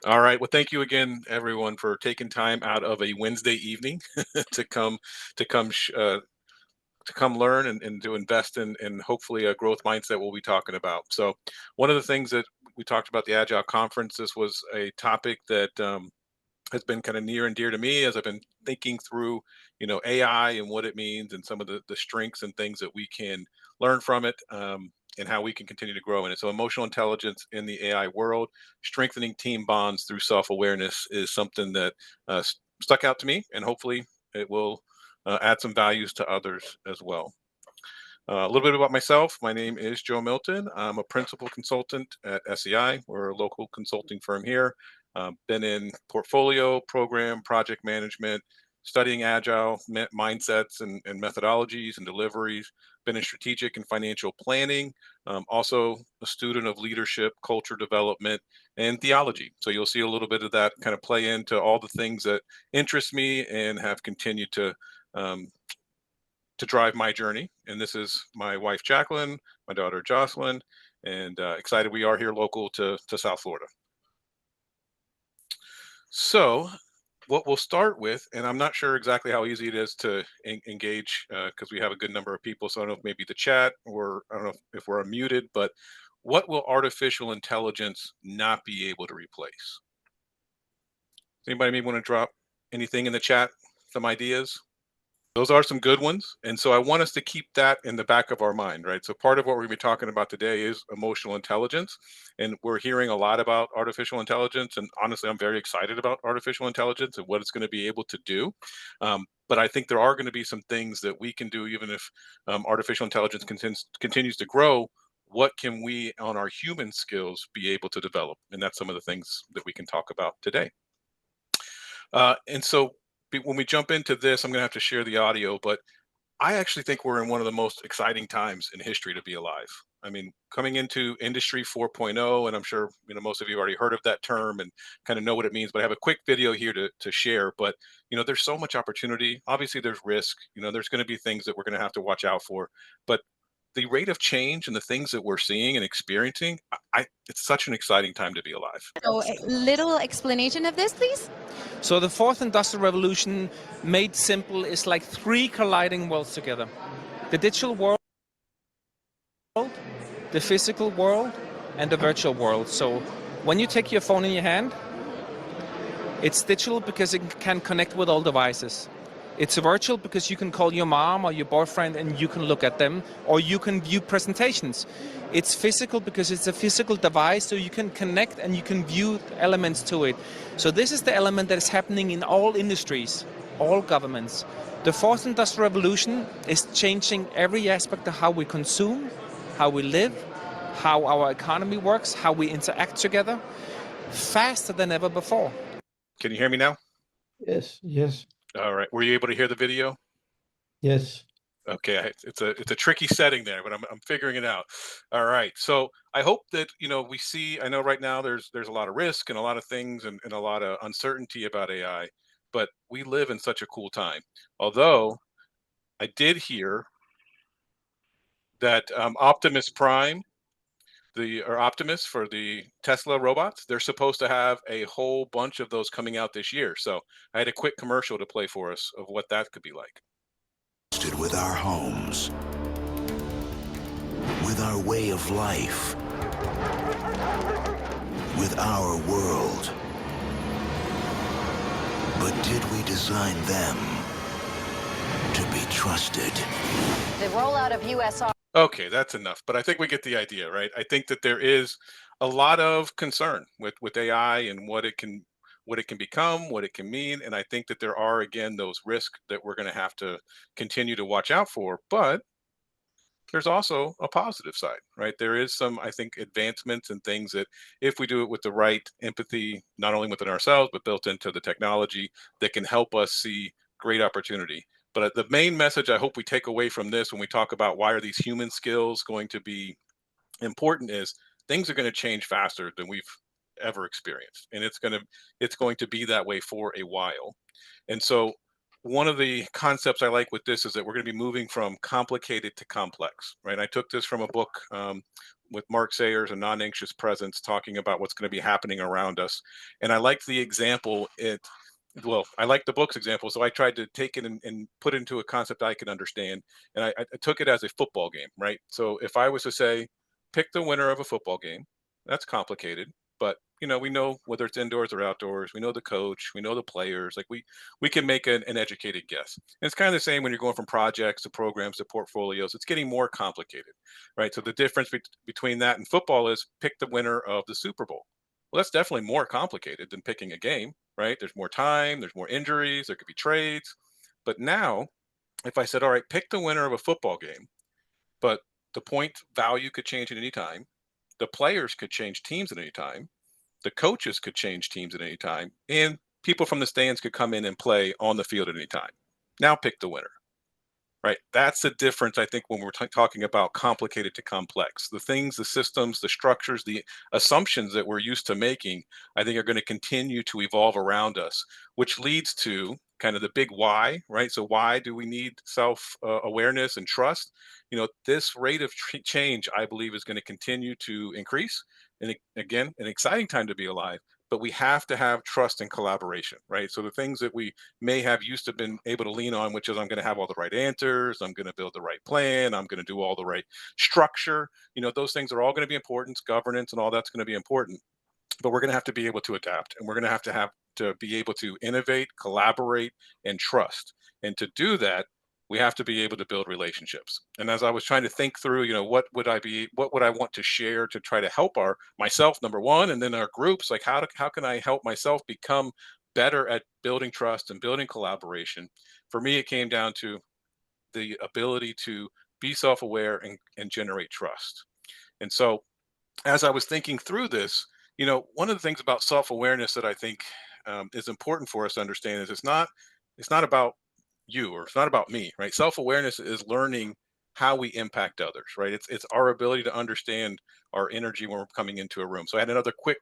All right. Well, thank you again, everyone, for taking time out of a Wednesday evening to come to come sh- uh, to come learn and to invest in hopefully a growth mindset we'll be talking about. So, one of the things that we talked about the Agile conference, this was a topic that has been kind of near and dear to me as I've been thinking through, AI and what it means and some of the strengths and things that we can learn from it. And how we can continue to grow in it. So, emotional intelligence in the AI world, strengthening team bonds through self awareness is something that stuck out to me, and hopefully it will add some values to others as well. A little bit about myself. My name is Joe Milton. I'm a principal consultant at SEI. We're a local consulting firm here. Been in portfolio, program, project management, studying agile mindsets and methodologies and deliveries. Been in strategic and financial planning. Also a student of leadership, culture development, and theology. So you'll see a little bit of that kind of play into all the things that interest me and have continued um, to drive my journey. And this is my wife, Jacqueline, my daughter, Jocelyn, and excited we are here local to South Florida. So, what we'll start with, and I'm not sure exactly how easy it is to engage because we have a good number of people. So, I don't know if maybe the chat or I don't know if we're unmuted, but what will artificial intelligence not be able to replace? Anybody maybe want to drop anything in the chat? Some ideas? Those are some good ones. And so I want us to keep that in the back of our mind, right? So part of what we're going to be talking about today is emotional intelligence. And we're hearing a lot about artificial intelligence. And honestly, I'm very excited about artificial intelligence and what it's going to be able to do. But I think there are going to be some things that we can do, even if artificial intelligence continues to grow. What can we, on our human skills, be able to develop? And that's some of the things that we can talk about today. And so when we jump into this, I'm going to have to share the audio, but I actually think we're in one of the most exciting times in history to be alive. I mean, coming into Industry 4.0, and I'm sure most of you already heard of that term and kind of know what it means. But I have a quick video here to share. But there's so much opportunity. Obviously, there's risk. There's going to be things that we're going to have to watch out for. But the rate of change and the things that we're seeing and experiencing, it's such an exciting time to be alive. So, a little explanation of this, please. So the fourth industrial revolution, made simple, is like three colliding worlds together. The digital world, the physical world, and the virtual world. So when you take your phone in your hand, it's digital because it can connect with all devices. It's virtual because you can call your mom or your boyfriend and you can look at them, or you can view presentations. It's physical because it's a physical device, so you can connect and you can view elements to it. So this is the element that is happening in all industries, all governments. The fourth industrial revolution is changing every aspect of how we consume, how we live, how our economy works, how we interact together, faster than ever before. Can you hear me now? Yes, yes, All right. Were you able to hear the video? yes. Okay, it's a tricky setting there, but I'm figuring it out. All right. So I hope that we see. I know right now there's a lot of risk and a lot of things and a lot of uncertainty about AI, but we live in such a cool time. Although I did hear that Optimus Prime, or Optimus for the Tesla robots, they're supposed to have a whole bunch of those coming out this year. So I had a quick commercial to play for us of what that could be like. With our homes, with our way of life, with our world. But did we design them to be trusted? The rollout of USR. Okay, that's enough. But I think we get the idea, right? I think that there is a lot of concern with AI and what it can become, what it can mean, and I think that there are again those risks that we're going to have to continue to watch out for. But there's also a positive side, right? There is some, I think, advancements and things that if we do it with the right empathy, not only within ourselves, but built into the technology, that can help us see great opportunity. But the main message I hope we take away from this when we talk about why are these human skills going to be important is things are going to change faster than we've ever experienced. And it's going to be that way for a while. And so one of the concepts I like with this is that we're going to be moving from complicated to complex, right? I took this from a book with Mark Sayers, A Non-Anxious Presence, talking about what's going to be happening around us. And I liked the example. I like the book's example, so I tried to take it and put it into a concept I could understand. And I took it as a football game, right? So if I was to say, pick the winner of a football game, that's complicated. But we know whether it's indoors or outdoors. We know the coach. We know the players. Like we can make an educated guess. And it's kind of the same when you're going from projects to programs to portfolios. It's getting more complicated, right? So the difference between that and football is pick the winner of the Super Bowl. Well, that's definitely more complicated than picking a game, right? There's more time. There's more injuries. There could be trades. But now, if I said, all right, pick the winner of a football game, but the point value could change at any time. The players could change teams at any time. The coaches could change teams at any time. And people from the stands could come in and play on the field at any time. Now pick the winner, right? That's the difference, I think, when we're talking about complicated to complex. The things, the systems, the structures, the assumptions that we're used to making, I think are going to continue to evolve around us, which leads to kind of the big why, right? So why do we need self-awareness and trust? This rate of change, I believe, is going to continue to increase. And again, an exciting time to be alive, but we have to have trust and collaboration, right? So the things that we may have used to been able to lean on, which is I'm going to have all the right answers, I'm going to build the right plan, I'm going to do all the right structure. Those things are all going to be important. Governance and all that's going to be important, but we're going to have to be able to adapt, and we're going to have to be able to innovate, collaborate, and trust. And to do that, we have to be able to build relationships. And as I was trying to think through, what would I want to share to try to help myself, number one, and then our groups, like how can I help myself become better at building trust and building collaboration? For me, it came down to the ability to be self-aware and generate trust. And so as I was thinking through this, one of the things about self-awareness that I think is important for us to understand is it's not about you, or it's not about me, right? Self-awareness is learning how we impact others, right? It's our ability to understand our energy when we're coming into a room. So I had another quick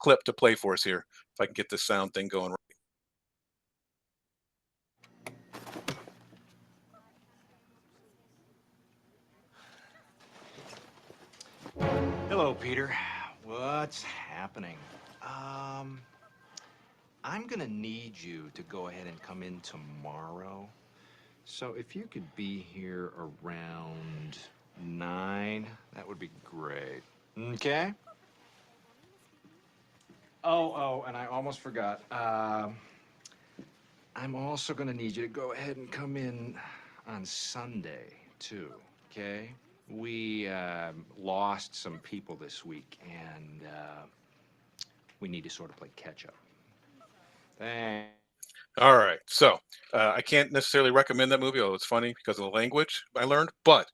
clip to play for us here, if I can get this sound thing going. Hello, Peter. What's happening? I'm gonna need you to go ahead and come in tomorrow. So if you could be here around 9, that would be great. Okay? Oh, and I almost forgot. I'm also gonna need you to go ahead and come in on Sunday, too, okay? We lost some people this week, and we need to sort of play catch-up. Thanks. All right. So I can't necessarily recommend that movie, although it's funny because of the language I learned. But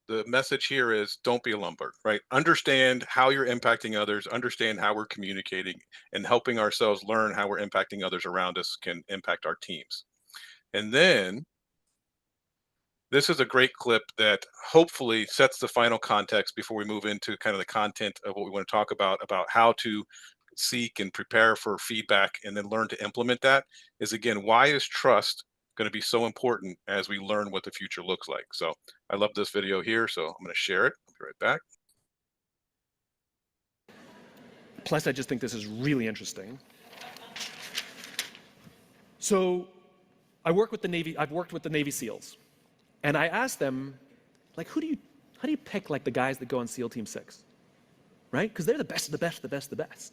the message here is don't be a lumber, right? Understand how you're impacting others, understand how we're communicating, and helping ourselves learn how we're impacting others around us can impact our teams. And then this is a great clip that hopefully sets the final context before we move into kind of the content of what we want to talk about how to seek and prepare for feedback and then learn to implement that. Is again, why is trust going to be so important as we learn what the future looks like? So I love this video here, so I'm going to share it. I'll be right back. Plus, I just think this is really interesting. So I've worked with the Navy SEALs, and I asked them, like, how do you pick like the guys that go on SEAL Team 6, right? Because they're the best of the best of the best of the best.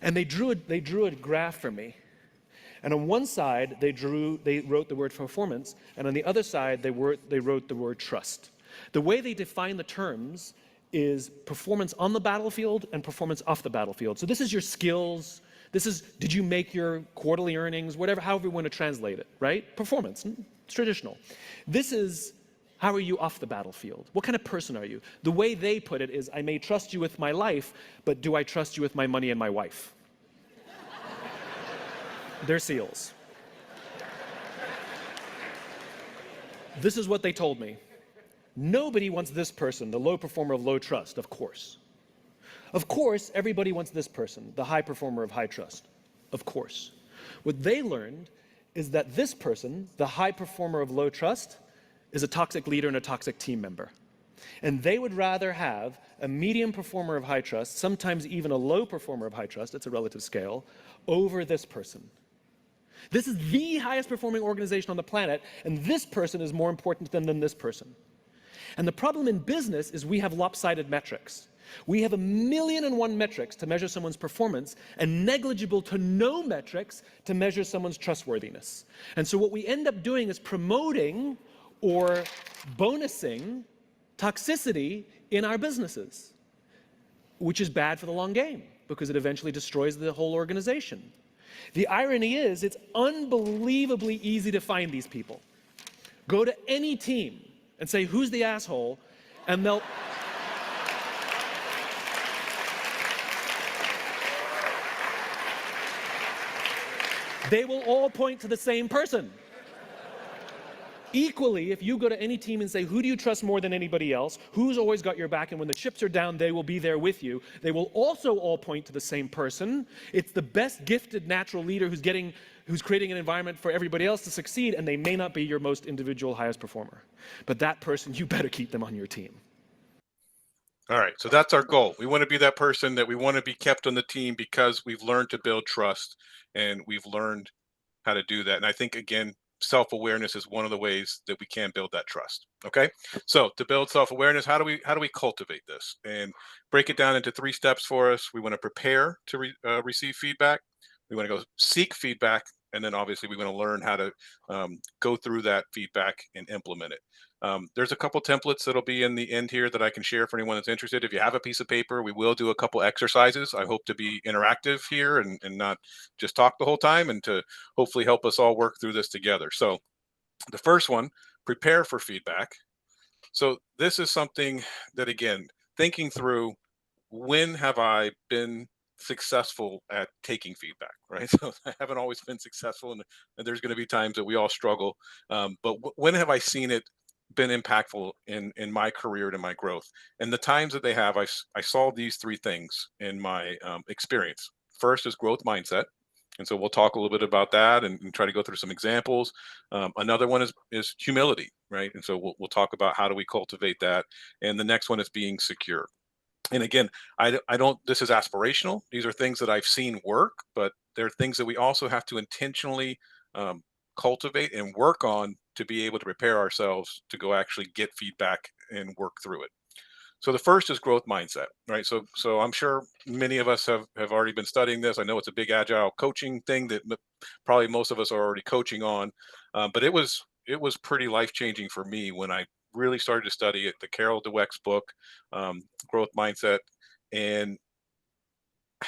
And they drew a graph for me. And on one side, they wrote the word performance, and on the other side, they wrote the word trust. The way they define the terms is performance on the battlefield and performance off the battlefield. So this is your skills. This is, did you make your quarterly earnings, however you want to translate it, right? Performance, it's traditional. This is, how are you off the battlefield? What kind of person are you? The way they put it is, I may trust you with my life, but do I trust you with my money and my wife? They're SEALs. This is what they told me. Nobody wants this person, the low performer of low trust, of course. Of course, everybody wants this person, the high performer of high trust, of course. What they learned is that this person, the high performer of low trust, is a toxic leader and a toxic team member. And they would rather have a medium performer of high trust, sometimes even a low performer of high trust, it's a relative scale, over this person. This is the highest performing organization on the planet, and this person is more important than this person. And the problem in business is we have lopsided metrics. We have 1,000,001 metrics to measure someone's performance and negligible to no metrics to measure someone's trustworthiness. And so what we end up doing is promoting or bonusing toxicity in our businesses, which is bad for the long game because it eventually destroys the whole organization. The irony is it's unbelievably easy to find these people. Go to any team and say, who's the asshole? And they will all point to the same person. Equally, if you go to any team and say, who do you trust more than anybody else? Who's always got your back? And when the chips are down, they will be there with you. They will also all point to the same person. It's the best gifted natural leader who's creating an environment for everybody else to succeed, and they may not be your most individual highest performer. But that person, you better keep them on your team. All right, so that's our goal. We want to be that person that we want to be kept on the team because we've learned to build trust and we've learned how to do that. And I think, again, self-awareness is one of the ways that we can build that trust. Okay, so to build self-awareness, how do we cultivate this and break it down into 3 steps for us? We want to prepare to receive feedback. We want to go seek feedback, and then obviously we want to learn how to go through that feedback and implement it. There's a couple templates that'll be in the end here that I can share for anyone that's interested. If you have a piece of paper, we will do a couple exercises. I hope to be interactive here and not just talk the whole time, and to hopefully help us all work through this together. So the first one, prepare for feedback. So this is something that, again, thinking through, when have I been successful at taking feedback, right? So I haven't always been successful, and there's going to be times that we all struggle. But when have I seen it been impactful in my career and in my growth? And the times that they have, I saw these 3 things in my experience. First is growth mindset. And so we'll talk a little bit about that and try to go through some examples. Another one is humility, right? And so we'll talk about how do we cultivate that. And the next one is being secure. And again, I don't, this is aspirational. These are things that I've seen work, but they're things that we also have to intentionally cultivate and work on to be able to prepare ourselves to go actually get feedback and work through it. So the first is growth mindset, right? So I'm sure many of us have already been studying this. I know it's a big agile coaching thing that probably most of us are already coaching on, but it was pretty life-changing for me when I really started to study it. The Carol Dweck's book, Growth Mindset. And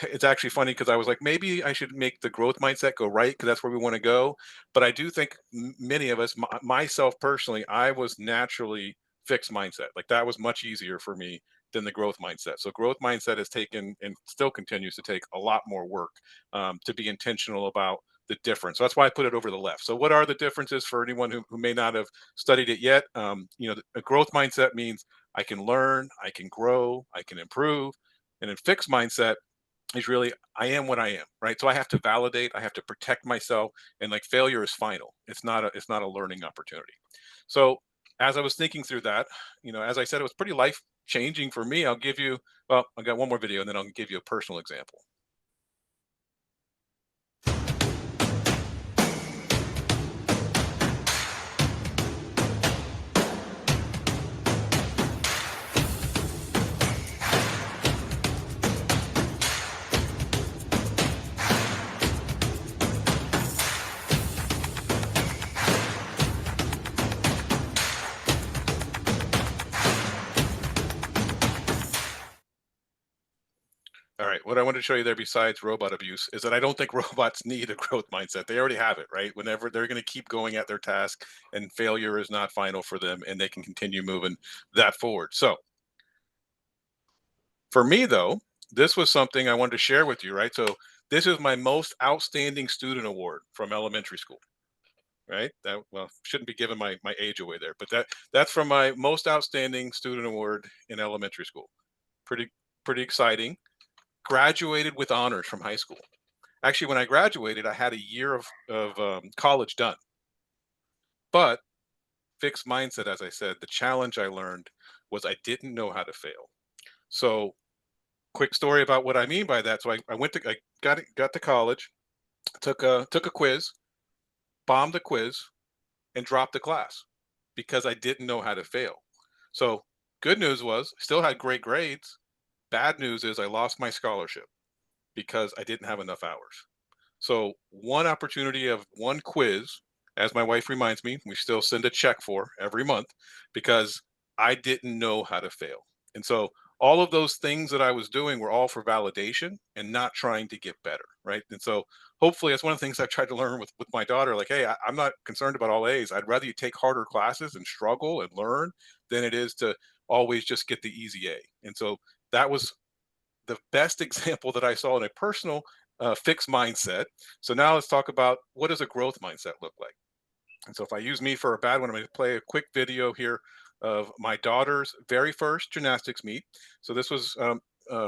it's actually funny because I was like, maybe I should make the growth mindset go right because that's where we want to go. But I do think many of us, myself personally, I was naturally fixed mindset. Like that was much easier for me than the growth mindset. So growth mindset has taken and still continues to take a lot more work to be intentional about the difference. So that's why I put it over the left. So what are the differences for anyone who may not have studied it yet? A growth mindset means I can learn, I can grow, I can improve. And in fixed mindset is really, I am what I am, right? So I have to validate, I have to protect myself, and like failure is final. It's not a learning opportunity. So as I was thinking through that, as I said, it was pretty life changing for me. I got one more video and then I'll give you a personal example. All right, what I wanted to show you there besides robot abuse is that I don't think robots need a growth mindset. They already have it, right? Whenever they're going to keep going at their task and failure is not final for them and they can continue moving that forward. So for me though, this was something I wanted to share with you, right? So this is my most outstanding student award from elementary school, right? That, well, shouldn't be giving my age away there, but that's from my most outstanding student award in elementary school. Pretty exciting. Graduated with honors from high school. Actually, when I graduated, I had a year of college done. But fixed mindset, as I said, the challenge I learned was I didn't know how to fail. So, quick story about what I mean by that. So I got to college, took a quiz, bombed the quiz, and dropped the class because I didn't know how to fail. So, good news was still had great grades. Bad news is I lost my scholarship because I didn't have enough hours. So one opportunity of one quiz, as my wife reminds me, we still send a check for every month because I didn't know how to fail. And so all of those things that I was doing were all for validation and not trying to get better. Right. And so hopefully that's one of the things I've tried to learn with my daughter. Like, hey, I'm not concerned about all A's. I'd rather you take harder classes and struggle and learn than it is to always just get the easy A. And so that was the best example that I saw in a personal fixed mindset. So now let's talk about what does a growth mindset look like? And so if I use me for a bad one, I'm going to play a quick video here of my daughter's very first gymnastics meet. So this was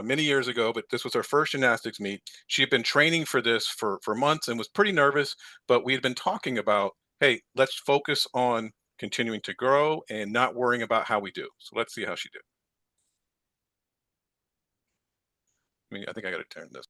many years ago, but this was her first gymnastics meet. She had been training for this for months and was pretty nervous, but we had been talking about, hey, let's focus on continuing to grow and not worrying about how we do. So let's see how she did. I think I got to turn this.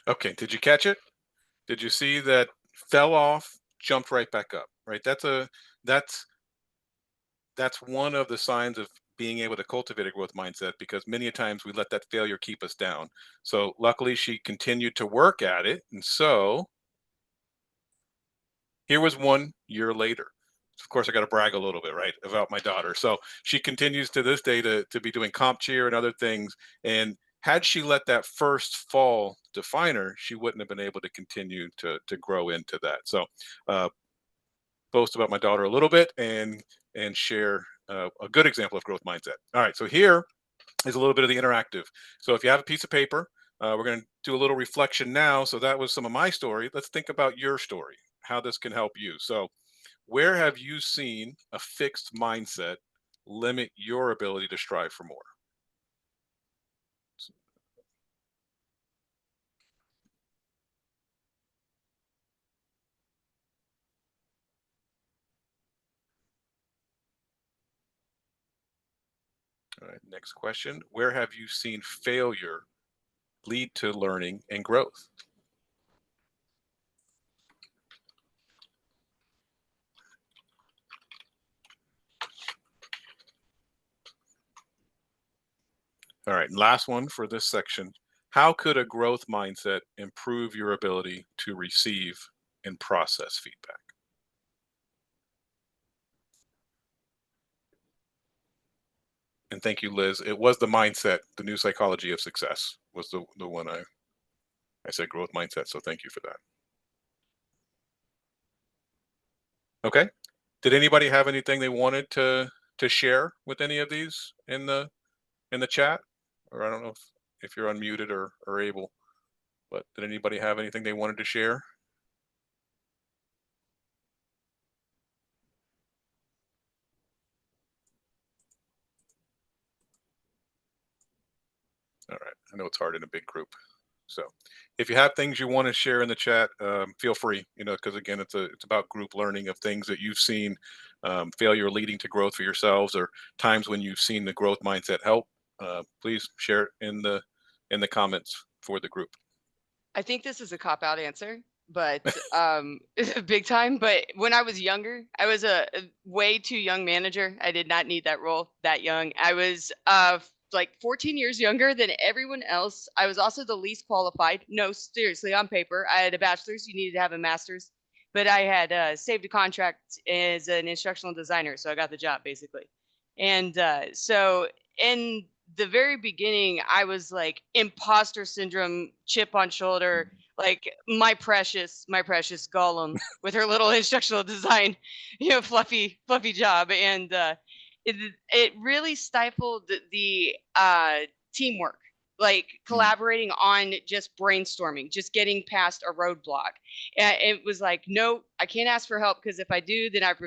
Okay, did you catch it? Did you see that fell off, jumped right back up, right? That's that's one of the signs of being able to cultivate a growth mindset because many a times we let that failure keep us down. So luckily she continued to work at it. And so here was 1 year later. Of course, I got to brag a little bit, right, about my daughter. So she continues to this day to be doing comp cheer and other things. And had she let that first fall define her, she wouldn't have been able to continue to grow into that. So uh, boast about my daughter a little bit and share a good example of growth mindset. All right, so here is a little bit of the interactive. So if you have a piece of paper, we're going to do a little reflection now. So that was some of my story. Let's think about your story, how this can help you. So where have you seen a fixed mindset limit your ability to strive for more? All right, next question. Where have you seen failure lead to learning and growth? All right, last one for this section. How could a growth mindset improve your ability to receive and process feedback? And thank you, Liz. It was the mindset, the new psychology of success was the one I said growth mindset. So thank you for that. Okay. Did anybody have anything they wanted to share with any of these in the chat? Or I don't know if you're unmuted or able, but did anybody have anything they wanted to share? All right. I know it's hard in a big group. So if you have things you want to share in the chat, feel free, because again, it's about group learning of things that you've seen failure leading to growth for yourselves or times when you've seen the growth mindset help. Please share it in the comments for the group. I think this is a cop-out answer, but big time. But when I was younger, I was a way too young manager. I did not need that role that young. I was like 14 years younger than everyone else. I was also the least qualified. No, seriously, on paper, I had a bachelor's. You needed to have a master's, but I had saved a contract as an instructional designer, so I got the job basically. And so in the very beginning, I was like imposter syndrome, chip on shoulder, like my precious Gollum with her little instructional design, fluffy job. And it really stifled the teamwork, like collaborating on just brainstorming, just getting past a roadblock. And it was like, no, I can't ask for help, because if I do, then I've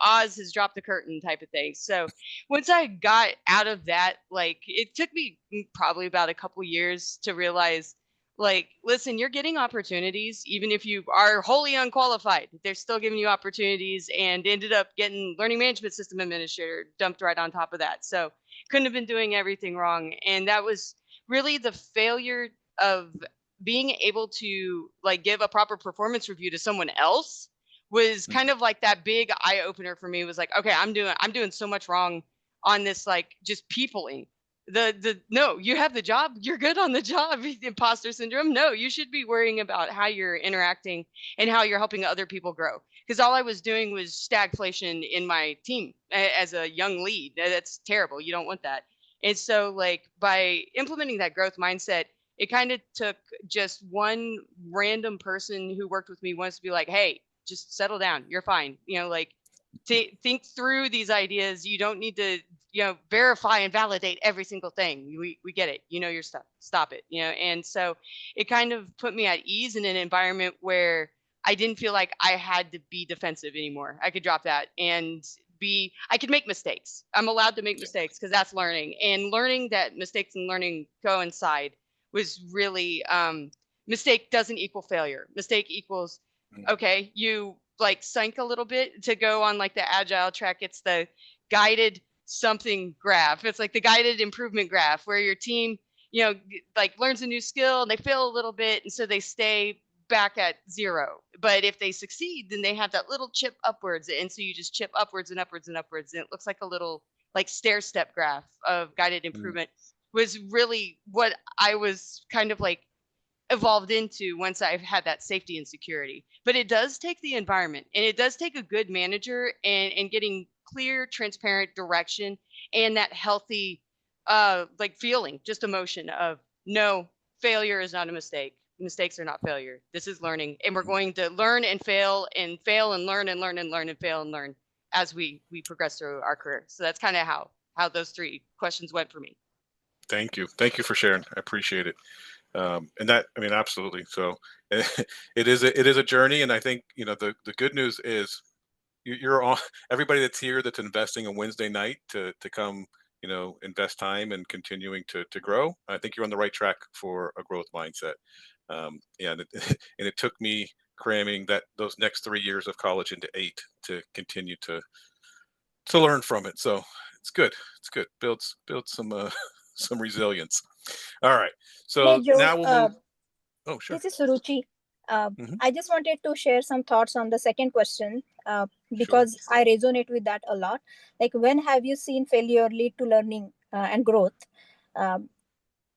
Oz has dropped the curtain type of thing. So once I got out of that, like it took me probably about a couple years to realize, like, listen, you're getting opportunities, even if you are wholly unqualified. They're still giving you opportunities, and ended up getting learning management system administrator dumped right on top of that. So couldn't have been doing everything wrong. And that was really the failure of being able to like give a proper performance review to someone else was kind of like that big eye opener for me. Was like, okay, I'm doing so much wrong on this, like just peopling. No, you have the job, you're good on the job. Imposter syndrome. No, you should be worrying about how you're interacting and how you're helping other people grow. Because all I was doing was stagflation in my team as a young lead. That's terrible. You don't want that. And so, like, by implementing that growth mindset, it kind of took just one random person who worked with me once to be like, hey, just settle down, you're fine, like think through these ideas. You don't need to verify and validate every single thing. We get it, your stuff, stop it. And so it kind of put me at ease in an environment where I didn't feel like I had to be defensive anymore. I could drop that and I could make mistakes. I'm allowed to make mistakes, because that's learning. And learning that mistakes and learning coincide was really mistake doesn't equal failure. Mistake equals, okay, you like sank a little bit. To go on like the agile track, it's the guided something graph. It's like the guided improvement graph, where your team like learns a new skill and they fail a little bit, and so they stay back at 0. But if they succeed, then they have that little chip upwards, and so you just chip upwards and upwards and upwards, and it looks like a little like stair step graph of guided improvement. Was really what I was kind of like evolved into once I've had that safety and security. But it does take the environment, and it does take a good manager, and getting clear, transparent direction, and that healthy like feeling, just emotion of, no, failure is not a mistake. Mistakes are not failure. This is learning, and we're going to learn and fail and learn and learn and learn and fail and learn as we progress through our career. So that's kind of how those 3 questions went for me. Thank you for sharing. I appreciate it. And that, I mean, absolutely. So it is a journey, and I think the good news is you're all, everybody that's here that's investing a Wednesday night to come invest time and continuing to grow. I think you're on the right track for a growth mindset. And it took me cramming those next 3 years of college into 8 to continue to learn from it. So it's good. Builds some some resilience. All right. So Hey Joe, now we'll move. Oh, sure. this is Suruchi. Mhm. I just wanted to share some thoughts on the second question Sure. because I resonate with that a lot. Like, when have you seen failure lead to learning and growth? Um,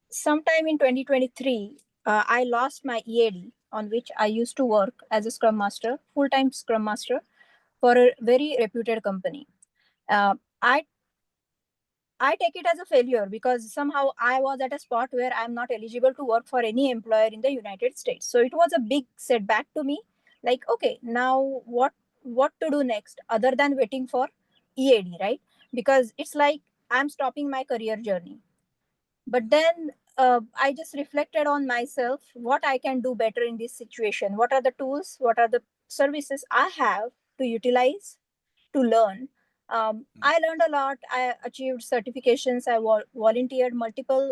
Sometime in 2023, I lost my EAD, on which I used to work as a Scrum Master, full-time Scrum Master, for a very reputed company. Uh, I I take it as a failure because somehow I was at a spot where I'm not eligible to work for any employer in the United States. So it was a big setback to me. Like, okay, now what to do next other than waiting for EAD, right? Because it's like I'm stopping my career journey. But then I just reflected on myself, what I can do better in this situation. What are the tools? What are the services I have to utilize to learn? I learned a lot. I achieved certifications. I volunteered multiple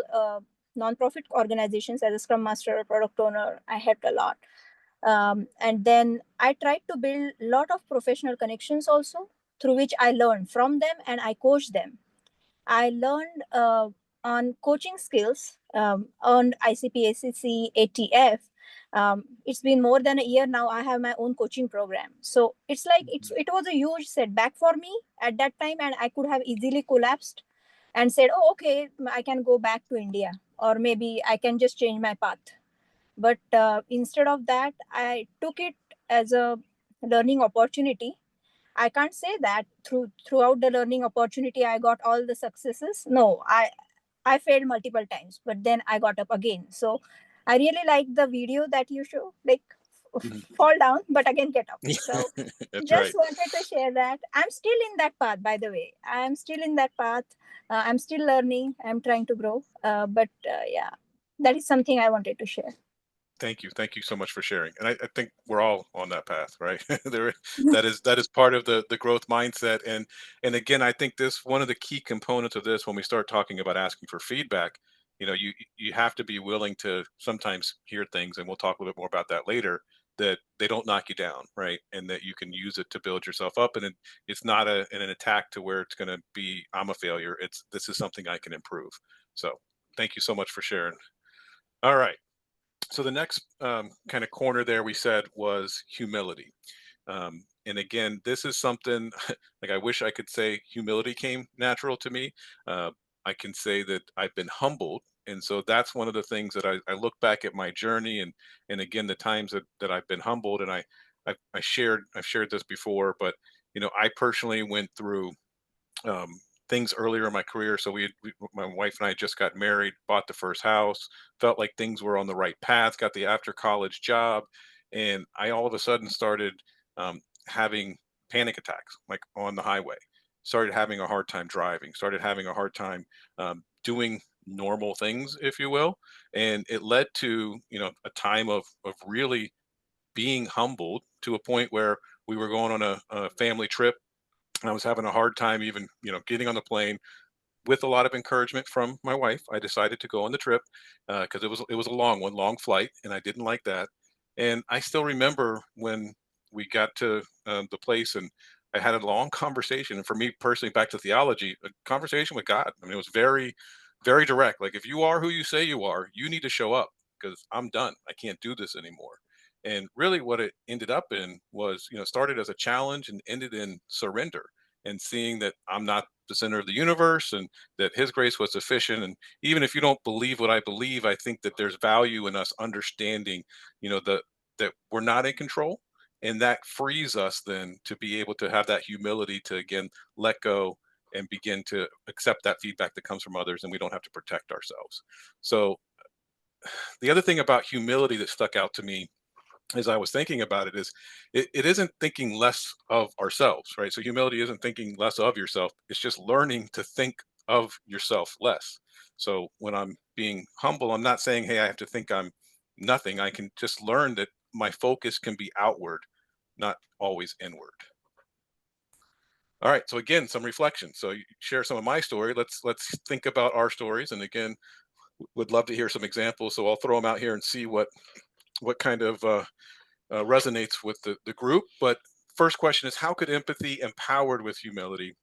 nonprofit organizations as a Scrum Master, product owner. I helped a lot. And then I tried to build a lot of professional connections also, through which I learned from them and I coached them. I learned on coaching skills, earned ICP, ATF. It's been more than a year now. I have my own coaching program. So it's like it was a huge setback for me at that time, and I could have easily collapsed and said, "Oh, okay, I can go back to India, or maybe I can just change my path." But instead of that, I took it as a learning opportunity. I can't say that throughout the learning opportunity I got all the successes. No, I failed multiple times, but then I got up again. So I really like the video that you show, like Mhm. fall down, but again get up. So That's just right. wanted to share that. I'm still in that path, by the way. I'm still in that path. I'm still learning. I'm trying to grow. But yeah, that is something I wanted to share. Thank you. Thank you so much for sharing. And I think we're all on that path, right? There, that is part of the growth mindset. And again, I think this one of the key components of this when we start talking about asking for feedback, you know, you have to be willing to sometimes hear things, and we'll talk a little bit more about that later, that they don't knock you down, right? And that you can use it to build yourself up. And it's not an attack to where it's going to be, I'm a failure. It's this is something I can improve. So thank you so much for sharing. All right. So the next kind of corner there we said was humility. And again, this is something like I wish I could say humility came natural to me. I can say that I've been humbled. And so that's one of the things that I look back at my journey and again the times that I've been humbled and I've shared this before, but you know, I personally went through um, things earlier in my career. So my wife and I just got married, bought the first house, felt like things were on the right path, got the after college job, and I all of a sudden started having panic attacks, like on the highway. Started having a hard time driving. Started having a hard time doing normal things, if you will, and it led to a time of really being humbled to a point where we were going on a family trip. I was having a hard time even, getting on the plane. With a lot of encouragement from my wife, I decided to go on the trip because it was a long one, long flight, and I didn't like that. And I still remember when we got to the place, and I had a long conversation. And for me personally, back to theology, a conversation with God. I mean, it was very, very direct. Like, if you are who you say you are, you need to show up because I'm done. I can't do this anymore. And really, what it ended up in was, started as a challenge and ended in surrender and seeing that I'm not the center of the universe and that his grace was sufficient. And even if you don't believe what I believe, I think that there's value in us understanding, that we're not in control. And that frees us then to be able to have that humility to again let go and begin to accept that feedback that comes from others, and we don't have to protect ourselves. So the other thing about humility that stuck out to me as I was thinking about it is it isn't thinking less of ourselves, right? So humility isn't thinking less of yourself. It's just learning to think of yourself less. So when I'm being humble, I'm not saying, hey, I have to think I'm nothing. I can just learn that my focus can be outward, not always inward. All right. So again, some reflection. So you share some of my story. Let's think about our stories. And again, would love to hear some examples. So I'll throw them out here and see what kind of resonates with the group. But first question is, how could empathy empowered with humility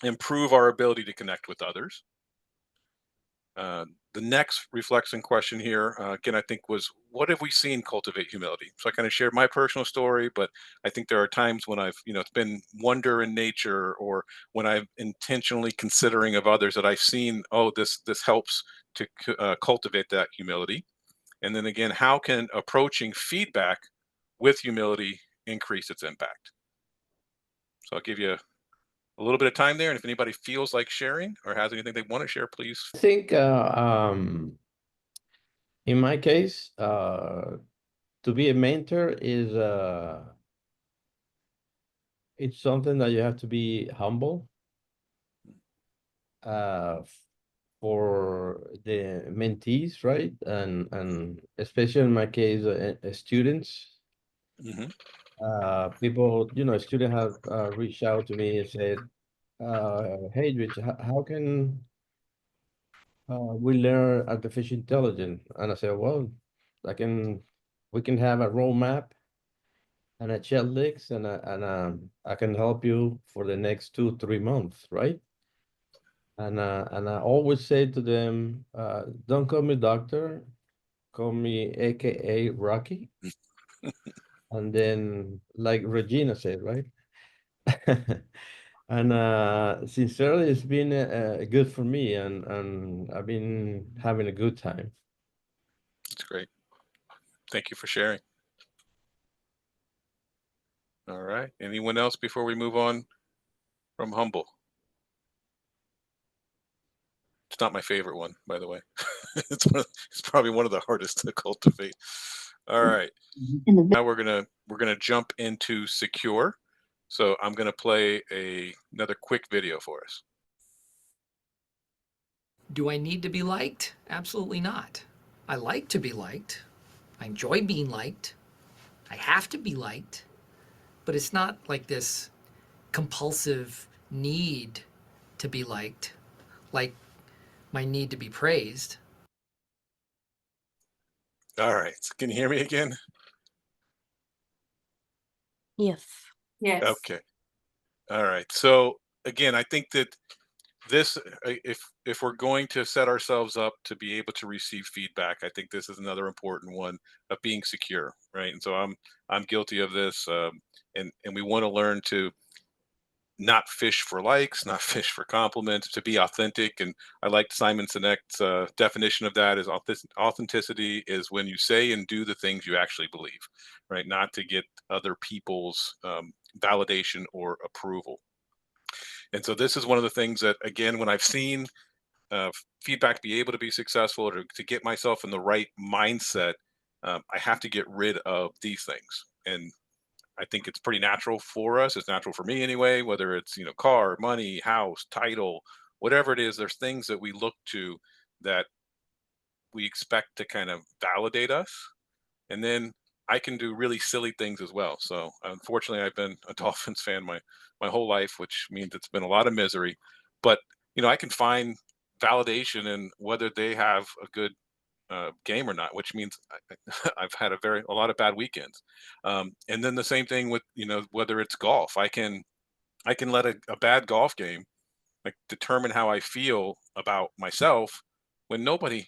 improve our ability to connect with others? The next reflection question here, again, I think was, what have we seen cultivate humility? So I kind of shared my personal story, but I think there are times when I've, it's been wonder in nature, or when I'm intentionally considering of others that I've seen, oh, this helps to cultivate that humility. And then again, how can approaching feedback with humility increase its impact? So I'll give you a little bit of time there. And if anybody feels like sharing or has anything they want to share, please. I think in my case, to be a mentor is it's something that you have to be humble uh, for the mentees, right? And especially in my case, students. Hmm. People, students have reached out to me and said, "Hey, Rich, how can we learn artificial intelligence?" And I said, "Well, I can. We can have a roadmap and a checklist, and I can help you for the next 2, 3 months, right?" And I always say to them, "Don't call me doctor, call me AKA Rocky." And then, like Regina said, right? And sincerely, it's been good for me, and I've been having a good time. That's great. Thank you for sharing. All right. Anyone else before we move on from humble? It's not my favorite one, by the way. It's probably one of the hardest to cultivate. All right. Now we're gonna jump into secure. So I'm gonna play another quick video for us. Do I need to be liked? Absolutely not. I like to be liked. I enjoy being liked. I have to be liked. But it's not like this compulsive need to be liked, like my need to be praised. All right. Can you hear me again? Yes. Yes. Okay. All right. So again, I think that this, if we're going to set ourselves up to be able to receive feedback, I think this is another important one of being secure, right? And so I'm guilty of this, and we want to learn to not fish for likes, not fish for compliments, to be authentic. And I like Simon Sinek's definition of that is authenticity is when you say and do the things you actually believe, right? Not to get other people's validation or approval. And so this is one of the things that, again, when I've seen feedback be able to be successful or to get myself in the right mindset, I have to get rid of these things. And I think it's pretty natural for us. It's natural for me anyway, whether it's, car, money, house, title, whatever it is, there's things that we look to that we expect to kind of validate us. And then I can do really silly things as well. So unfortunately, I've been a Dolphins fan my whole life, which means it's been a lot of misery. But I can find validation in whether they have a good game or not, which means I've had a lot of bad weekends. And then the same thing with whether it's golf, I can let a bad golf game like determine how I feel about myself when nobody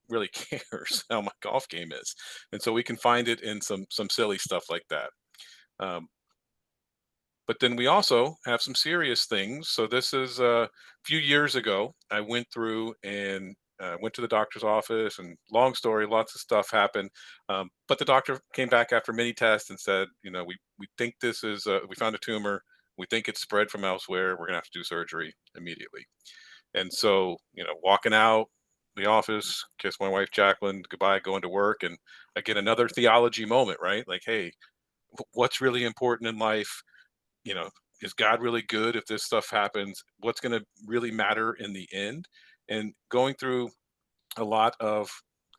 really cares how my golf game is. And so we can find it in some silly stuff like that. But then we also have some serious things. So this is a few years ago. I went through and went to the doctor's office, and long story, lots of stuff happened. But the doctor came back after many tests and said, we think this is, we found a tumor. We think it's spread from elsewhere. We're gonna have to do surgery immediately. And so, walking out the office, kiss my wife Jacqueline goodbye, going to work, and again another theology moment, right? Like, hey, what's really important in life? Is God really good if this stuff happens? What's going to really matter in the end? And going through a lot of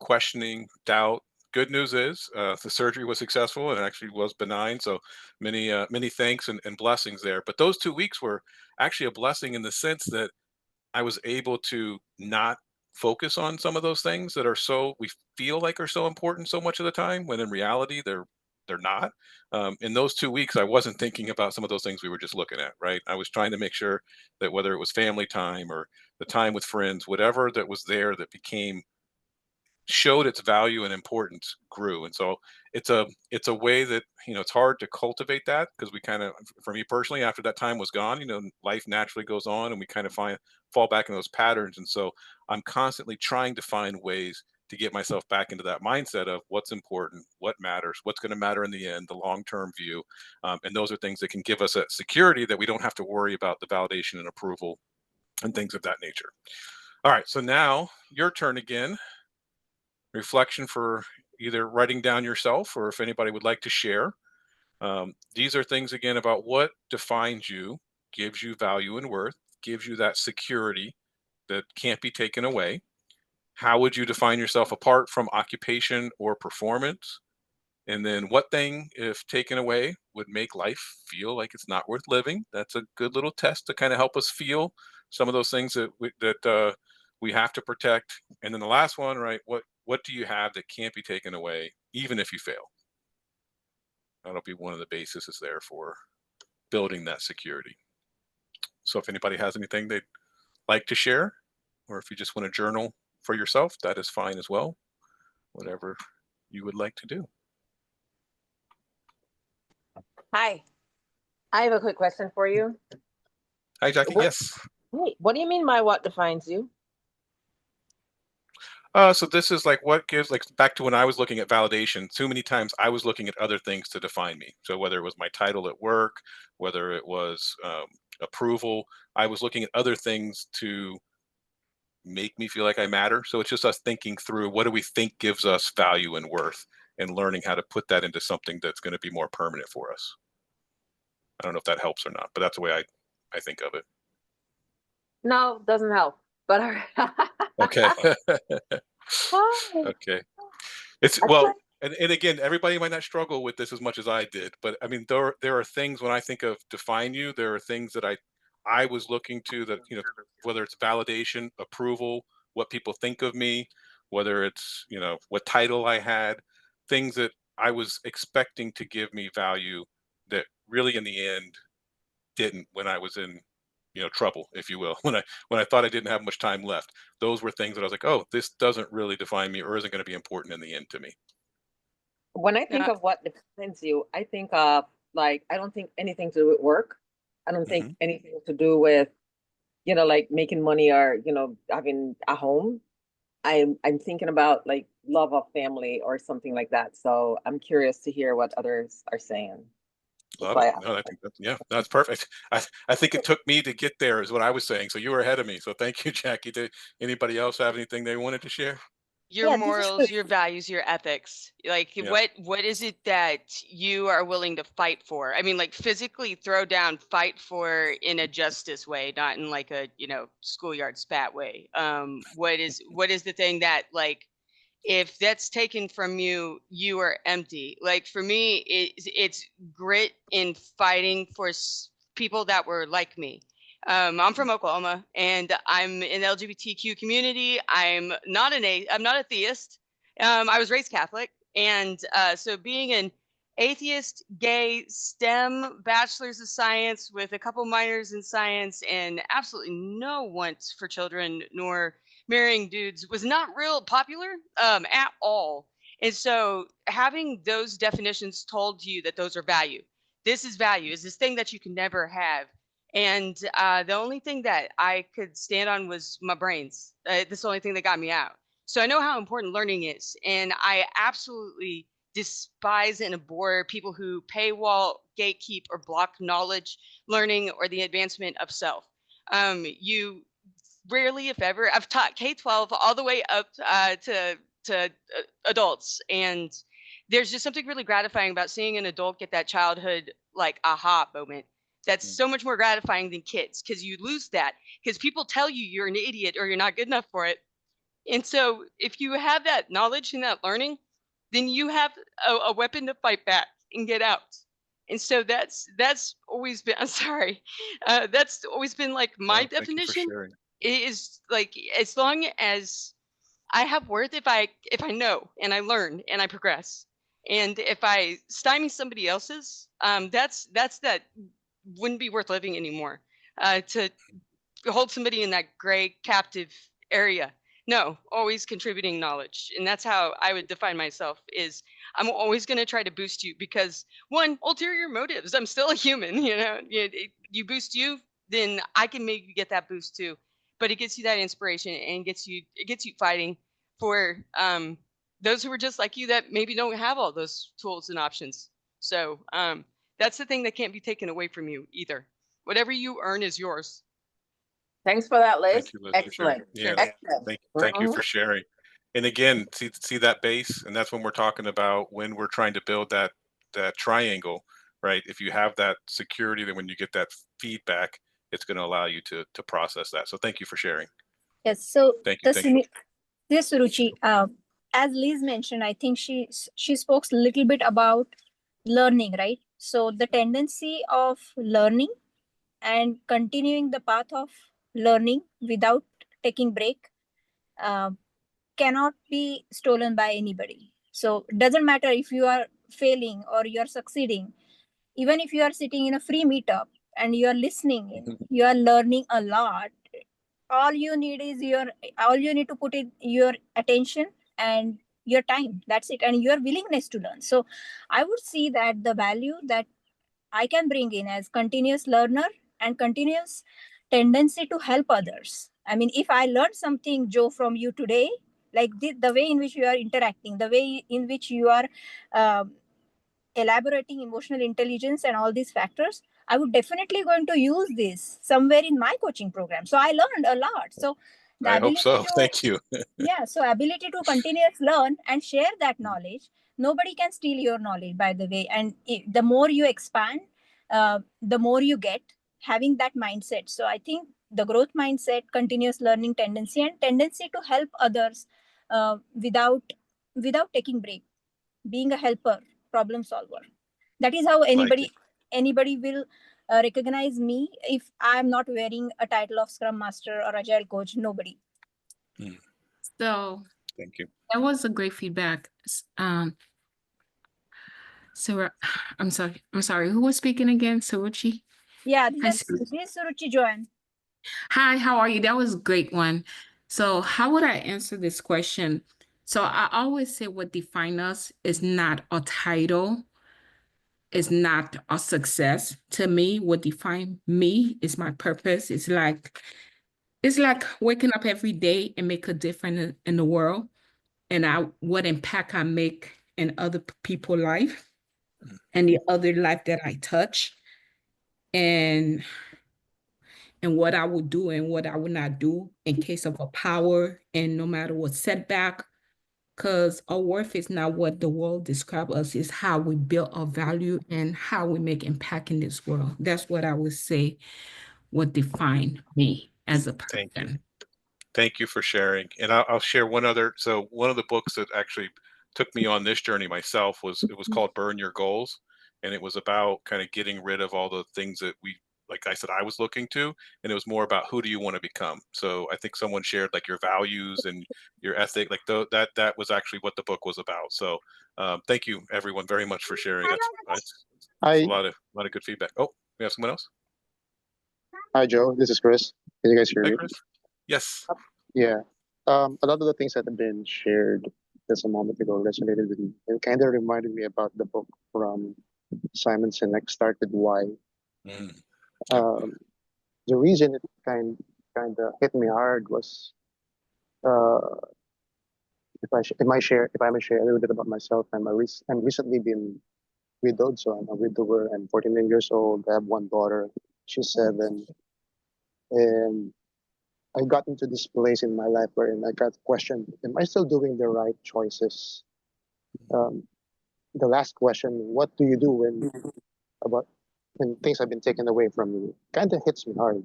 questioning, doubt. Good news is the surgery was successful and actually was benign. So many thanks and blessings there. But those 2 weeks were actually a blessing in the sense that I was able to not focus on some of those things that we feel like are so important so much of the time, when in reality they're not. In those 2 weeks, I wasn't thinking about some of those things we were just looking at, right? I was trying to make sure that whether it was family time or the time with friends, whatever that was there that showed its value and importance grew. And so it's a way that it's hard to cultivate that, because we kind of, for me personally, after that time was gone, life naturally goes on and we kind of fall back in those patterns. And so I'm constantly trying to find ways to get myself back into that mindset of what's important, what matters, what's going to matter in the end, the long-term view. And those are things that can give us a security that we don't have to worry about the validation and approval and things of that nature. All right, so now your turn again. Reflection for either writing down yourself, or if anybody would like to share. These are things again about what defines you, gives you value and worth, gives you that security that can't be taken away. How would you define yourself apart from occupation or performance? And then what thing, if taken away, would make life feel like it's not worth living? That's a good little test to kind of help us feel some of those things that we have to protect. And then the last one, right? What do you have that can't be taken away, even if you fail? That'll be one of the bases there for building that security. So if anybody has anything they'd like to share, or if you just want to journal for yourself, that is fine as well. Whatever you would like to do. Hi. I have a quick question for you. Hi, Jackie. Yes. Hey, what do you mean by what defines you? So this is like what gives, like, back to when I was looking at validation. Too many times I was looking at other things to define me. So whether it was my title at work, whether it was approval, I was looking at other things to make me feel like I matter. So it's just us thinking through what do we think gives us value and worth, and learning how to put that into something that's going to be more permanent for us. I don't know if that helps or not, but that's the way I think of it. No, doesn't help. But all right. Okay. Oh, Okay. It's I well, try- and again, everybody might not struggle with this as much as I did, but I mean, there are things when I think of define you, there are things that I was looking to that, whether it's validation, approval, what people think of me, whether it's, what title I had, things that I was expecting to give me value that really in the end didn't when I was in, trouble, if you will. When I thought I didn't have much time left. Those were things that I was like, "Oh, this doesn't really define me or isn't going to be important in the end to me." when I think Yeah. of what defines you, I think of like I don't think anything to do with work. I don't think Mhm. anything to do with, like making money or, having a home. I'm thinking about like love of family or something like that. So I'm curious to hear what others are saying. That's Love it. why No, I think that's, yeah, that's perfect. I think it took me to get there is what I was saying. So you were ahead of me. So thank you, Jackie. Did anybody else have anything they wanted to share? Your Yeah, this is morals, your values, your ethics. Like Yeah. what is it that you are willing to fight for? I mean, like physically throw down, fight for in a justice way, not in like a, schoolyard spat way. What is the thing that, like, if that's taken from you, you are empty. Like for me, it's grit in fighting for people that were like me. I'm from Oklahoma, and I'm in the LGBTQ community. I'm not a theist. I was raised Catholic, and so being an atheist, gay, STEM, bachelor's of science with a couple minors in science, and absolutely no want for children nor marrying dudes was not real popular at all. And so having those definitions told to you that those are value, this is value, is this thing that you can never have. And the only thing that I could stand on was my brains. That's the only thing that got me out. So I know how important learning is. And I absolutely despise and abhor people who paywall, gatekeep, or block knowledge, learning, or the advancement of self. You rarely, if ever, I've taught K-12 all the way up to adults, and there's just something really gratifying about seeing an adult get that childhood like aha moment. That's Mm. so much more gratifying than kids, because you lose that because people tell you you're an idiot or you're not good enough for it. And so if you have that knowledge and that learning, then you have a weapon to fight back and get out. And so that's always been I'm sorry. That's always been like my No, thank you for definition. sharing. It is like as long as I have worth, if I know and I learn and I progress. And if I stymie somebody else's, that's that wouldn't be worth living anymore. To hold somebody in that gray captive area. No, always contributing knowledge. And that's how I would define myself is I'm always going to try to boost you because one, ulterior motives. I'm still a human, you boost you, then I can maybe get that boost too. But it gets you that inspiration and it gets you fighting for those who are just like you that maybe don't have all those tools and options. So that's the thing that can't be taken away from you either. Whatever you earn is yours. Thanks for that, Thank Liz. you, Liz, for sharing. Excellent. Yeah, Excellent. thank you for sharing. And again, see that base, and that's when we're talking about when we're trying to build that triangle, right? If you have that security, then when you get that feedback, it's going to allow you to process that. So thank you for sharing. yes. So Thank you. the Thank you. this Ruchi, as Liz mentioned, I think she spoke a little bit about learning, right? So the tendency of learning and continuing the path of learning without taking break um, cannot be stolen by anybody. So it doesn't matter if you are failing or you are succeeding. Even if you are sitting in a free meetup and you are listening in, you are learning a lot. All you need to put in your attention and your time. That's it, and your willingness to learn. So I would see that the value that I can bring in as continuous learner and continuous tendency to help others. I mean, if I learned something, Joe, from you today, like the way in which you are interacting, the way in which you are elaborating emotional intelligence and all these factors, I would definitely going to use this somewhere in my coaching program. So I learned a lot. So the I hope ability so. to Thank you. yeah, so ability to continuous learn and share that knowledge. Nobody can steal your knowledge, by the way. And the more you expand, the more you get, having that mindset. So I think the growth mindset, continuous learning tendency, and tendency to help others without taking break, being a helper, problem solver. That is how Like it. anybody will recognize me if I'm not wearing a title of Scrum Master or Agile Coach. Nobody. So Thank you. that was a great feedback. So I'm sorry. Who was speaking again? Saruchi? Yeah, Hi, this is Suruchi Joan. Hi, how are you? That was a great one. So how would I answer this question? So I always say what defines us is not a title, is not a success. To me, what defines me is my purpose. It's like waking up every day and make a difference in the world, and what impact I make in other people's life and the other life that I touch, and what I would do and what I would not do in case of a power, and no matter what setback, because our worth is not what the world describes us, is how we build our value and how we make impact in this world. That's what I would say would define me as a Thank you. person. Thank you for sharing. And I'll share one other. So one of the books that actually took me on this journey myself was called Burn Your Goals. And it was about kind of getting rid of all the things that like I said, I was looking to, and it was more about who do you want to become. So I think someone shared like your values and your ethic, like that was actually what the book was about. So thank you everyone very much for sharing. That's a lot of good feedback. Oh, we have someone else. Hi, Joe. This is Chris. Can you guys hear Hi, me? Chris. Yes. Yeah. A lot of the things that have been shared just a moment ago resonated with me. It kind of reminded me about the book from Simon Sinek, Start With Why. The reason it kind of hit me hard was uh, if I may share a little bit about myself. I'm recently been widowed, so I'm a widower. I'm 49 years old. I have one daughter. She's 7, and I got into this place in my life wherein I got questioned, am I still doing the right choices? The last question, what do you do when things have been taken away from you? Kind of hits me hard.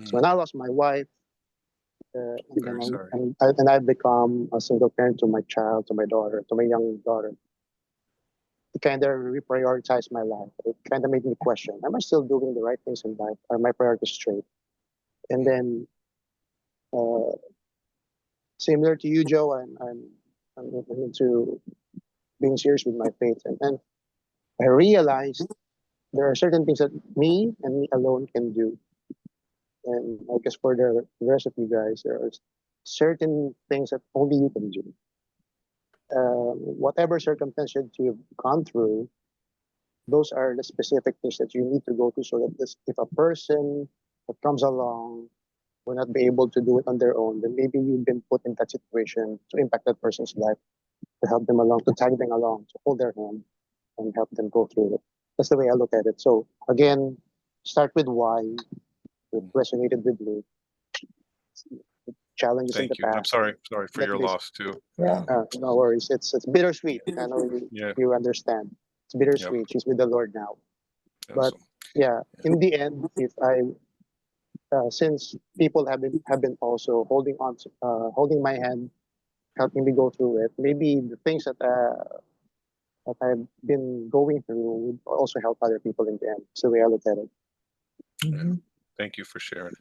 So when I lost my wife, and I've become a single parent to my child, to my daughter, to my young daughter, it kind of reprioritized my life. It kind of made me question, am I still doing the right things in life? Are my priorities straight? And then similar to you, Joe, I'm into being serious with my faith, and I realized there are certain things that me and me alone can do, and I guess for the rest of you guys, there are certain things that only you can do. Whatever circumstances you've gone through, those are the specific things that you need to go through, so that if a person that comes along will not be able to do it on their own, then maybe you've been put in that situation to impact that person's life, to help them along, to tag them along, to hold their hand and help them go through it. That's the way I look at it. So again, start with why. It resonated with me. Challenges in the Thank you. I'm past. sorry for your loss too. Yeah, no worries. It's bittersweet. I know you understand. It's bittersweet. She's with the Lord now. But yeah, in the end, if I since people have been also holding on to, holding my hand, helping me go through it, maybe the things that I've been going through would also help other people in the end. That's the way I look at it. Thank you for sharing.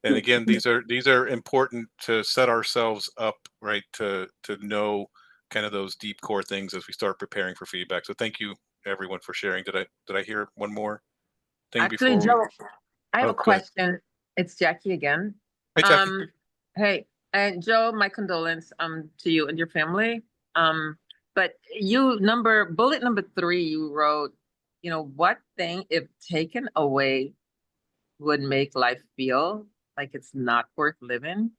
And again, these are important to set ourselves up, right, to know kind of those deep core things as we start preparing for feedback. So thank you everyone for sharing. Did I hear one more thing Actually, before Joe, I have a go ahead. question. It's Jackie again. Hi, Jackie. Hey, and Joe, my condolence to you and your family. But bullet number 3, you wrote, what thing, if taken away, would make life feel like it's not worth living?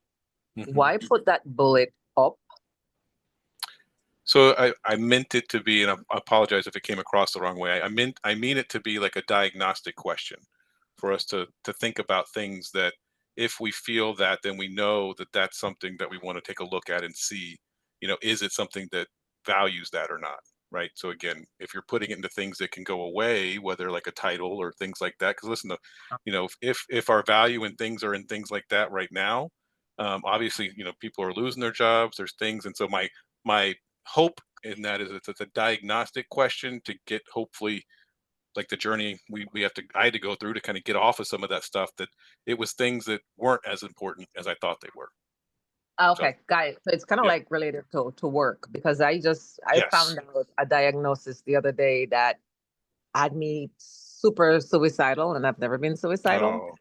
Why put that bullet up So I meant it to be, and I apologize if it came across the wrong way. I mean it to be like a diagnostic question for us to think about things that if we feel that, then we know that that's something that we want to take a look at and see, is it something that values that or not, right? So again, if you're putting it into things that can go away, whether like a title or things like that, because listen to, if our value in things are in things like that right now, obviously, people are losing their jobs. There's things, and so my hope in that is it's a diagnostic question to get hopefully like the journey I had to go through to kind of get off of some of that stuff, that it was things that weren't as important as I thought they were. So Okay, got it. So it's kind of yeah. like related to work, because I Yes. found out a diagnosis the other day that had me super suicidal, and I've never been suicidal. Oh, so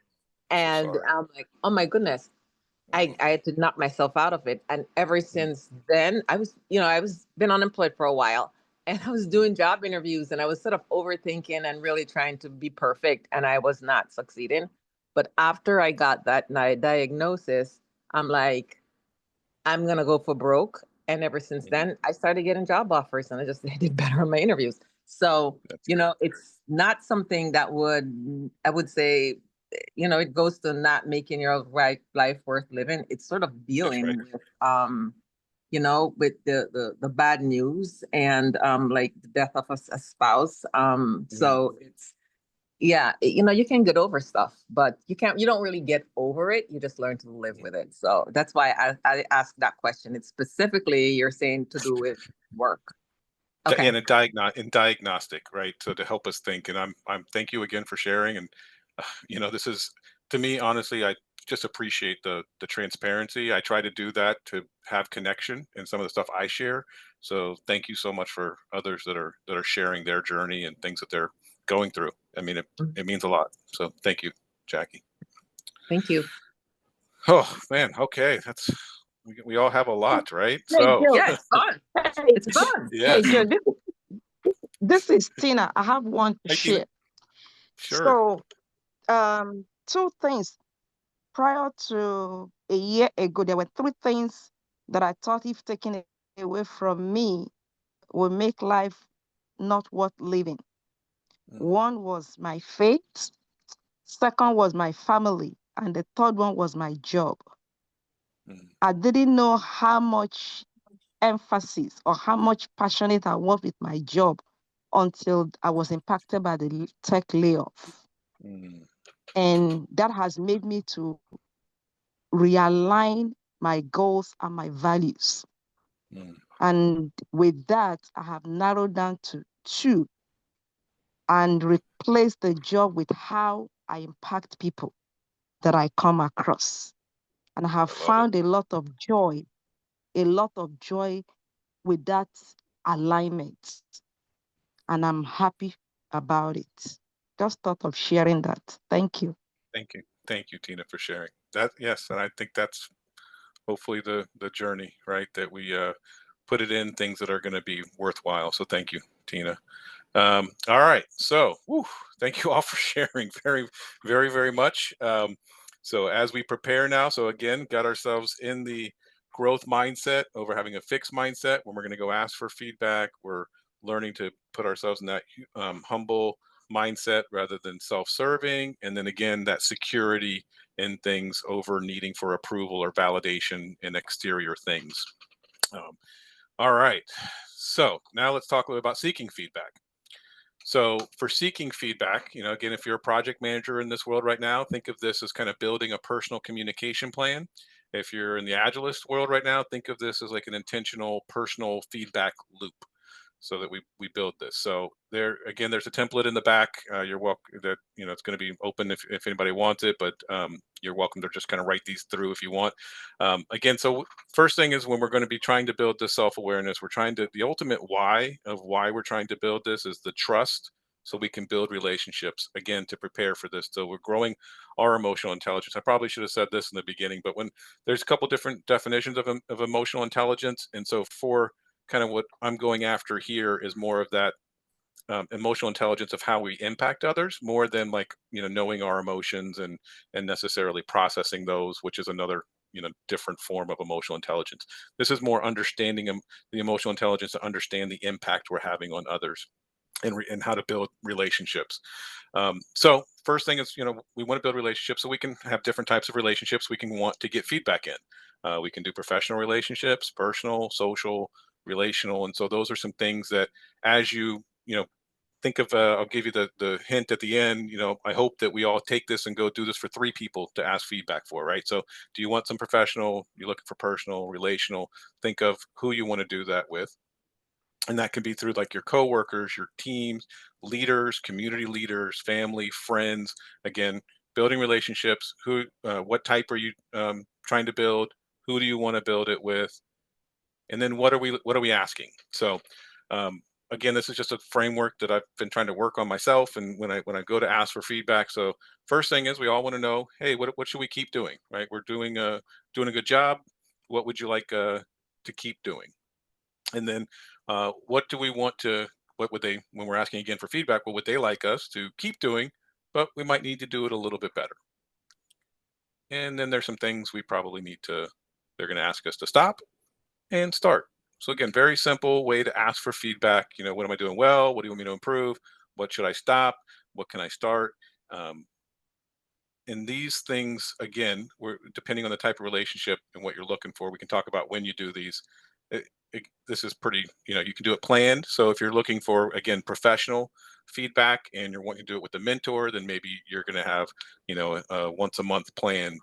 And sorry. I'm like, oh my goodness, I had to knock myself out of it. And ever Mm, since then, I was been unemployed for a while, and I was mm, doing job interviews, and I was sort of overthinking and really trying to be perfect, and I was not succeeding. But after I got that diagnosis, I'm like, I'm gonna go for broke. And ever since mhm. then, I started getting job offers, and I did better on my interviews. So, That's great. it's not something that I would say, it goes to not making your life worth living. It's sort of That's right. dealing with, with the bad news, and like the death of a spouse. Mm, So it's, yeah, you can get over stuff, but you don't really get over it. You just learn to live with it. So that's why I asked that question. It's specifically, you're saying, to do with work. Okay. And in diagnostic, right? So to help us think, and I'm thank you again for sharing. And this is, to me, honestly, I just appreciate the transparency. I try to do that to have connection in some of the stuff I share. So thank you so much for others that are sharing their journey and things that they're going through. I mean, it means a lot. So thank you, Jackie. Thank you. Oh man, okay, we all have a lot, right? Hey, So Joe. Yeah, it's fun. Hey, It's fun. hey, yes, Joe. This is Tina. I have one to hi Tina. share. Sure. So, two things. Prior to a year ago, there were three things that I thought, if taken away from me, would make life not worth living. Mm, One was my faith, second was my family, and the third one was my job. mm, I didn't know how much emphasis or how much passionate I was with my job until I was impacted by the tech layoff. mm, And that has made me to realign my goals and my values. mm. And with that, I have narrowed down to two, and replaced the job with how I impact people that I come across. And I have I love it. found a lot of joy with that alignment. And I'm happy about it. Just thought of sharing that. Thank you. Thank you, Tina, for sharing that. Yes, and I think that's hopefully the journey, right? That we put it in things that are going to be worthwhile. So thank you, Tina. All right, so thank you all for sharing very, very, very much. So as we prepare now, so again, got ourselves in the growth mindset over having a fixed mindset when we're going to go ask for feedback. We're learning to put ourselves in that humble mindset rather than self-serving, and then again that security in things over needing for approval or validation in exterior things. Um, all right, so now let's talk a little about seeking feedback. So for seeking feedback, again, if you're a project manager in this world right now, think of this as kind of building a personal communication plan. If you're in the Agilist world right now, think of this as like an intentional personal feedback loop so that we build this. So there, again, there's a template in the back. You're welcome that, it's going to be open if anybody wants it, but you're welcome to just kind of write these through if you want. Again, so first thing is when we're going to be trying to build this self-awareness, the ultimate why of why we're trying to build this is the trust, so we can build relationships, again, to prepare for this. So we're growing our emotional intelligence. I probably should have said this in the beginning, but when there's a couple different definitions of emotional intelligence. And so for kind of what I'm going after here is more of that emotional intelligence of how we impact others, more than like, knowing our emotions and necessarily processing those, which is another, different form of emotional intelligence. This is more understanding the emotional intelligence to understand the impact we're having on others and how to build relationships. So first thing is, we want to build relationships so we can have different types of relationships. We can want to get feedback in. We can do professional relationships, personal, social, relational. And so those are some things that as think of, I'll give you the hint at the end, I hope that we all take this and go do this for 3 people to ask feedback for, right? So do you want some professional, you're looking for personal, relational, think of who you want to do that with. And that can be through like your coworkers, your teams, leaders, community leaders, family, friends. Again, building relationships. What type are you trying to build? Who do you want to build it with? And then what are we asking? So again, this is just a framework that I've been trying to work on myself. And when I go to ask for feedback, so first thing is we all want to know, hey, what should we keep doing? Right? We're doing a good job. What would you like to keep doing? And then what do we want to, what would they, when we're asking again for feedback, what would they like us to keep doing, but we might need to do it a little bit better. And then there's some things we probably need to, they're going to ask us to stop and start. So again, very simple way to ask for feedback. What am I doing well? What do you want me to improve? What should I stop? What can I start? And these things, again, we're depending on the type of relationship and what you're looking for. We can talk about when you do these. This is pretty, you can do it planned. So if you're looking for, again, professional feedback and you're wanting to do it with a mentor, then maybe you're going to have, once a month planned.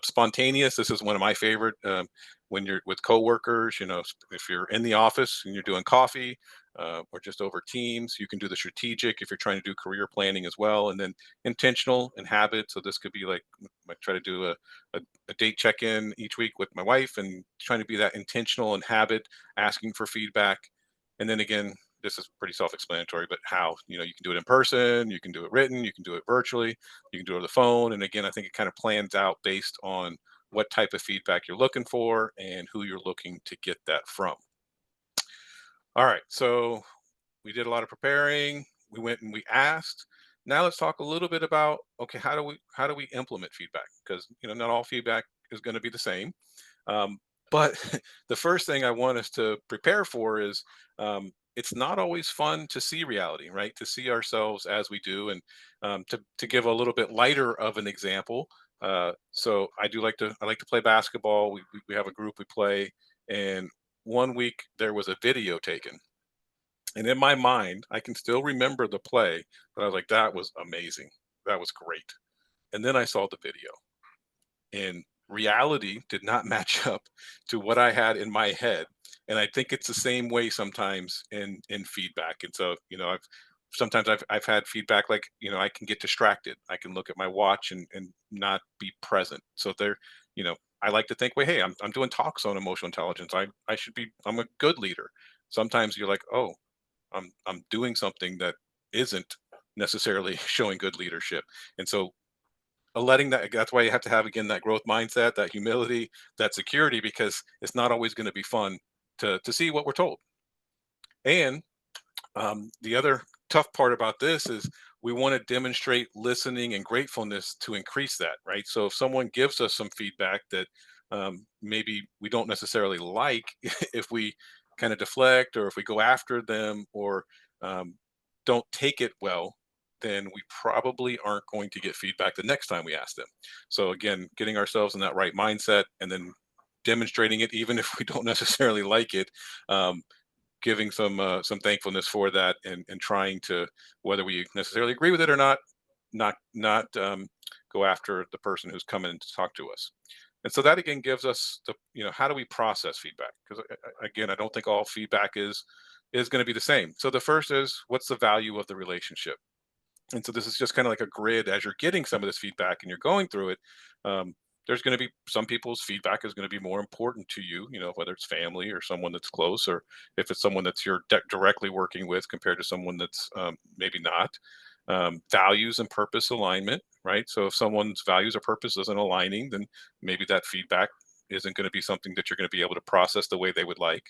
Spontaneous, this is one of my favorite. When you're with coworkers, if you're in the office and you're doing coffee or just over Teams, you can do the strategic if you're trying to do career planning as well. And then intentional and habit. So this could be like, I try to do a date check-in each week with my wife and trying to be that intentional and habit, asking for feedback. And then again, this is pretty self-explanatory, but how, you can do it in person, you can do it written, you can do it virtually, you can do it on the phone. And again, I think it kind of plans out based on what type of feedback you're looking for and who you're looking to get that from. All right, so we did a lot of preparing. We went and we asked. Now let's talk a little bit about, okay, how do we implement feedback? Because not all feedback is going to be the same. But the first thing I want us to prepare for is it's not always fun to see reality, right? To see ourselves as we do. And to give a little bit lighter of an example, so I like to play basketball. We have a group we play, and one week there was a video taken. And in my mind, I can still remember the play, but I was like, that was amazing. That was great. And then I saw the video, and reality did not match up to what I had in my head. And I think it's the same way sometimes in feedback. And so, I've had feedback like, I can get distracted. I can look at my watch and not be present. So I like to think, wait, hey, I'm doing talks on emotional intelligence. I'm a good leader. Sometimes you're like, oh, I'm doing something that isn't necessarily showing good leadership. And so letting that's why you have to have, again, that growth mindset, that humility, that security, because it's not always going to be fun to see what we're told. And the other tough part about this is we want to demonstrate listening and gratefulness to increase that, right? So if someone gives us some feedback that maybe we don't necessarily like, if we kind of deflect or if we go after them or don't take it well, then we probably aren't going to get feedback the next time we ask them. So again, getting ourselves in that right mindset and then demonstrating it, even if we don't necessarily like it, giving some thankfulness for that, and trying to, whether we necessarily agree with it or not go after the person who's coming to talk to us. And so that again gives us the, how do we process feedback? Because again, I don't think all feedback is going to be the same. So the first is, what's the value of the relationship? And so this is just kind of like a grid as you're getting some of this feedback and you're going through it. There's going to be some people's feedback is going to be more important to you, whether it's family or someone that's close, or if it's someone that's you're directly working with compared to someone that's maybe not. Values and purpose alignment, right? So if someone's values or purpose isn't aligning, then maybe that feedback isn't going to be something that you're going to be able to process the way they would like.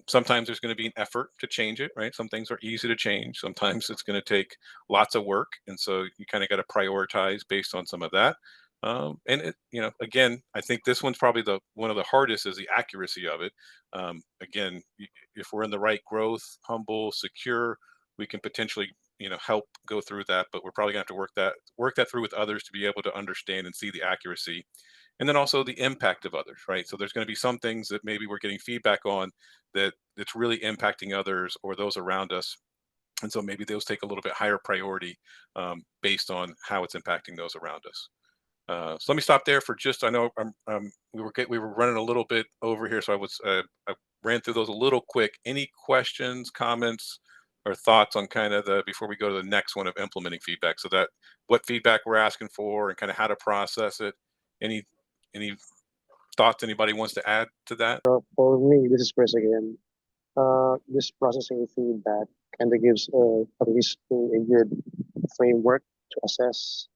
Sometimes there's going to be an effort to change it, right? Some things are easy to change. Sometimes it's going to take lots of work. And so you kind of got to prioritize based on some of that. And it, again, I think this one's probably one of the hardest is the accuracy of it. Again, if we're in the right growth, humble, secure, we can potentially, help go through that. But we're probably gonna have to work that through with others to be able to understand and see the accuracy, and then also the impact of others, right? So there's going to be some things that maybe we're getting feedback on that's really impacting others or those around us, and so maybe those take a little bit higher priority based on how it's impacting those around us. So let me stop there for just. I know we were running a little bit over here, so I ran through those a little quick. Any questions, comments, or thoughts on kind of the before we go to the next one of implementing feedback? So that what feedback we're asking for and kind of how to process it. Any any thoughts anybody wants to add to that? For me, this is Chris again. This processing feedback kind of gives at least a good framework to assess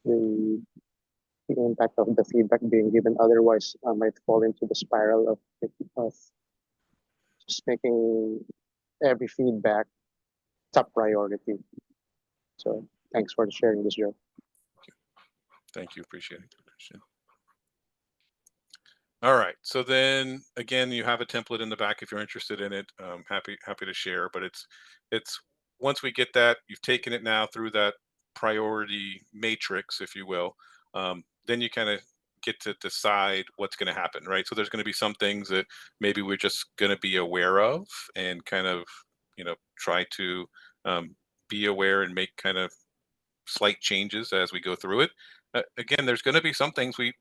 the the impact of the feedback being given. Otherwise, I might fall into the spiral of just making every feedback top priority. So thanks for sharing this, Joe. Thank you. Appreciate it. All right. So then again, you have a template in the back if you're interested in it. Happy to share. But it's once we get that, you've taken it now through that priority matrix, if you will. Then you kind of get to decide what's going to happen, right? So there's going to be some things that maybe we're just going to be aware of and kind of try to be aware and make kind of slight changes as we go through it. Again, there's going to be some things we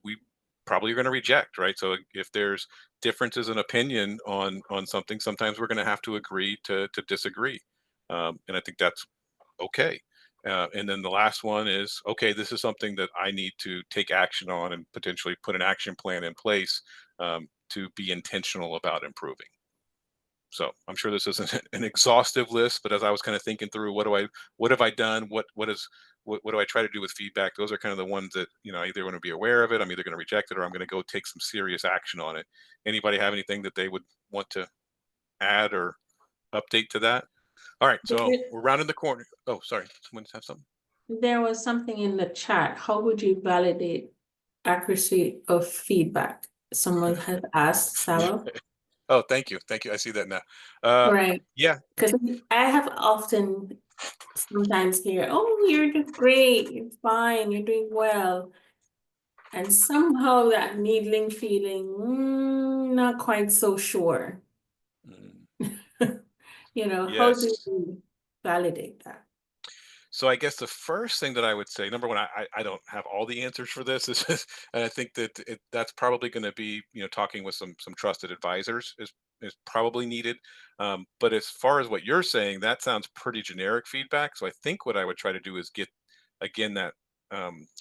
probably are going to reject, right? So if there's differences in opinion on something, sometimes we're going to have to agree to disagree, and I think that's okay. And then the last one is, okay, this is something that I need to take action on and potentially put an action plan in place to be intentional about improving. So I'm sure this isn't an exhaustive list, but as I was kind of thinking through, what have I done? What do I try to do with feedback? Those are kind of the ones that, I either want to be aware of it, I'm either going to reject it, or I'm going to go take some serious action on it. Anybody have anything that they would want to add or update to that? All right, so we're rounding the corner. Oh, sorry, someone have something? There was something in the chat. How would you validate accuracy of feedback? Someone has asked, Sarah. Oh, thank you. I see that now. Right. Yeah. Because I have often sometimes hear, oh, you're doing great, you're fine, you're doing well. And somehow that needling feeling, not quite so sure. How do Yes. you validate that? So I guess the first thing that I would say, number one, I don't have all the answers for this. And I think that that's probably going to be, talking with some trusted advisors is probably needed. But as far as what you're saying, that sounds pretty generic feedback. So I think what I would try to do is get again that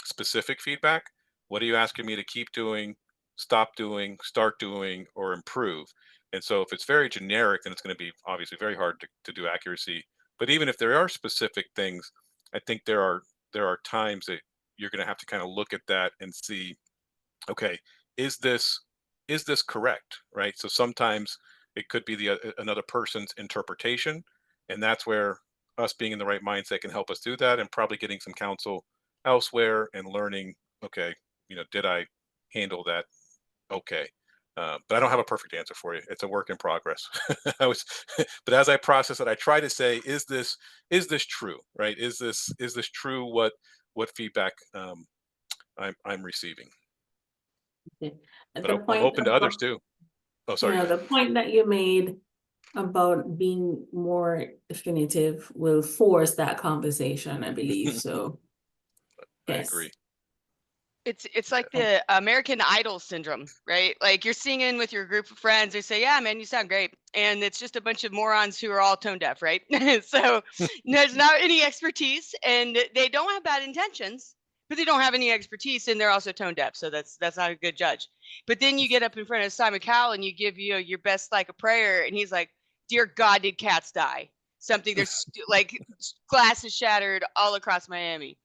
specific feedback. What are you asking me to keep doing, stop doing, start doing, or improve? And so if it's very generic, then it's going to be obviously very hard to do accuracy. But even if there are specific things, I think there are times that you're going to have to kind of look at that and see, okay, is this correct, right? So sometimes it could be another person's interpretation, and that's where us being in the right mindset can help us do that, and probably getting some counsel elsewhere and learning, okay, did I handle that okay? But I don't have a perfect answer for you. It's a work in progress. But as I process it, I try to say, is this true, right? Is this true? What feedback I'm receiving? Okay. But I'm open to others too. Oh, sorry. The point that you made about being more definitive will force that conversation, I believe. So, yes. I agree. It's like the American Idol syndrome, right? Like you're singing with your group of friends. They say, "Yeah, man, you sound great," and it's just a bunch of morons who are all tone deaf, right? So there's not any expertise, and they don't have bad intentions, but they don't have any expertise, and they're also tone deaf. So that's not a good judge. But then you get up in front of Simon Cowell and you give your best like a prayer, and he's like, "Dear God, did cats die?" Something there's like glass is shattered all across Miami.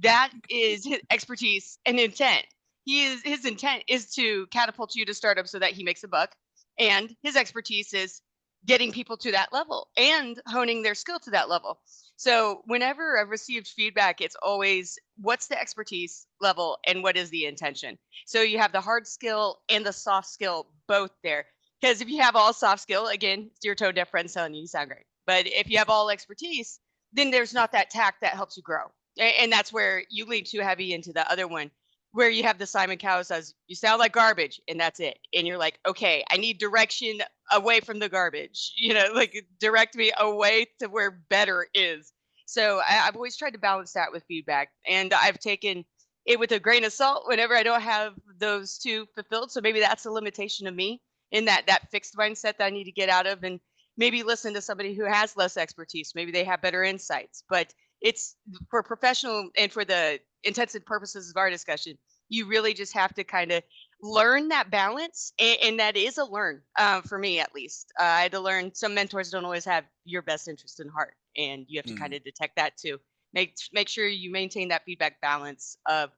That is his expertise and intent. His intent is to catapult you to startup so that he makes a buck, and his expertise is getting people to that level and honing their skill to that level. So whenever I've received feedback, it's always what's the expertise level and what is the intention. So you have the hard skill and the soft skill both there. Because if you have all soft skill, again, it's your tone deaf friend telling you sound great. But if you have all expertise, then there's not that tact that helps you grow. And that's where you lean too heavy into the other one, where you have the Simon Cowell says, you sound like garbage, and that's it. And you're like, okay, I need direction away from the garbage, like direct me away to where better is. So I've always tried to balance that with feedback. And I've taken it with a grain of salt whenever I don't have those two fulfilled. So maybe that's a limitation of me in that fixed mindset that I need to get out of, and maybe listen to somebody who has less expertise. Maybe they have better insights. But it's for professional and for the intents and purposes of our discussion, you really just have to kind of learn that balance. And that is a learn for me, at least. I had to learn some mentors don't always have your best interest in heart. And you have to kind of detect that too. Make sure you maintain that feedback balance of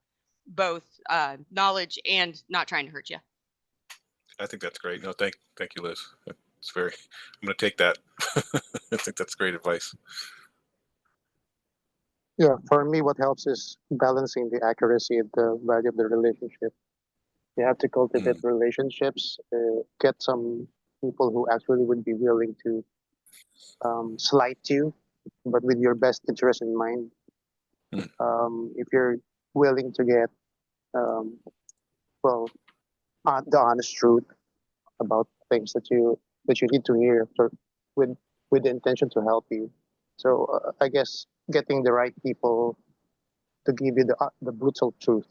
both knowledge and not trying to hurt you. I think that's great. No, thank you, Liz. It's very, I'm going to take that. I think that's great advice. Yeah, for me, what helps is balancing the accuracy and the value of the relationship. You have to cultivate relationships, get some people who actually would be willing to slight you, but with your best interest in mind. If you're willing to get, well, the honest truth about things that you need to hear with with the intention to help you. So I guess getting the right people to give you the brutal truth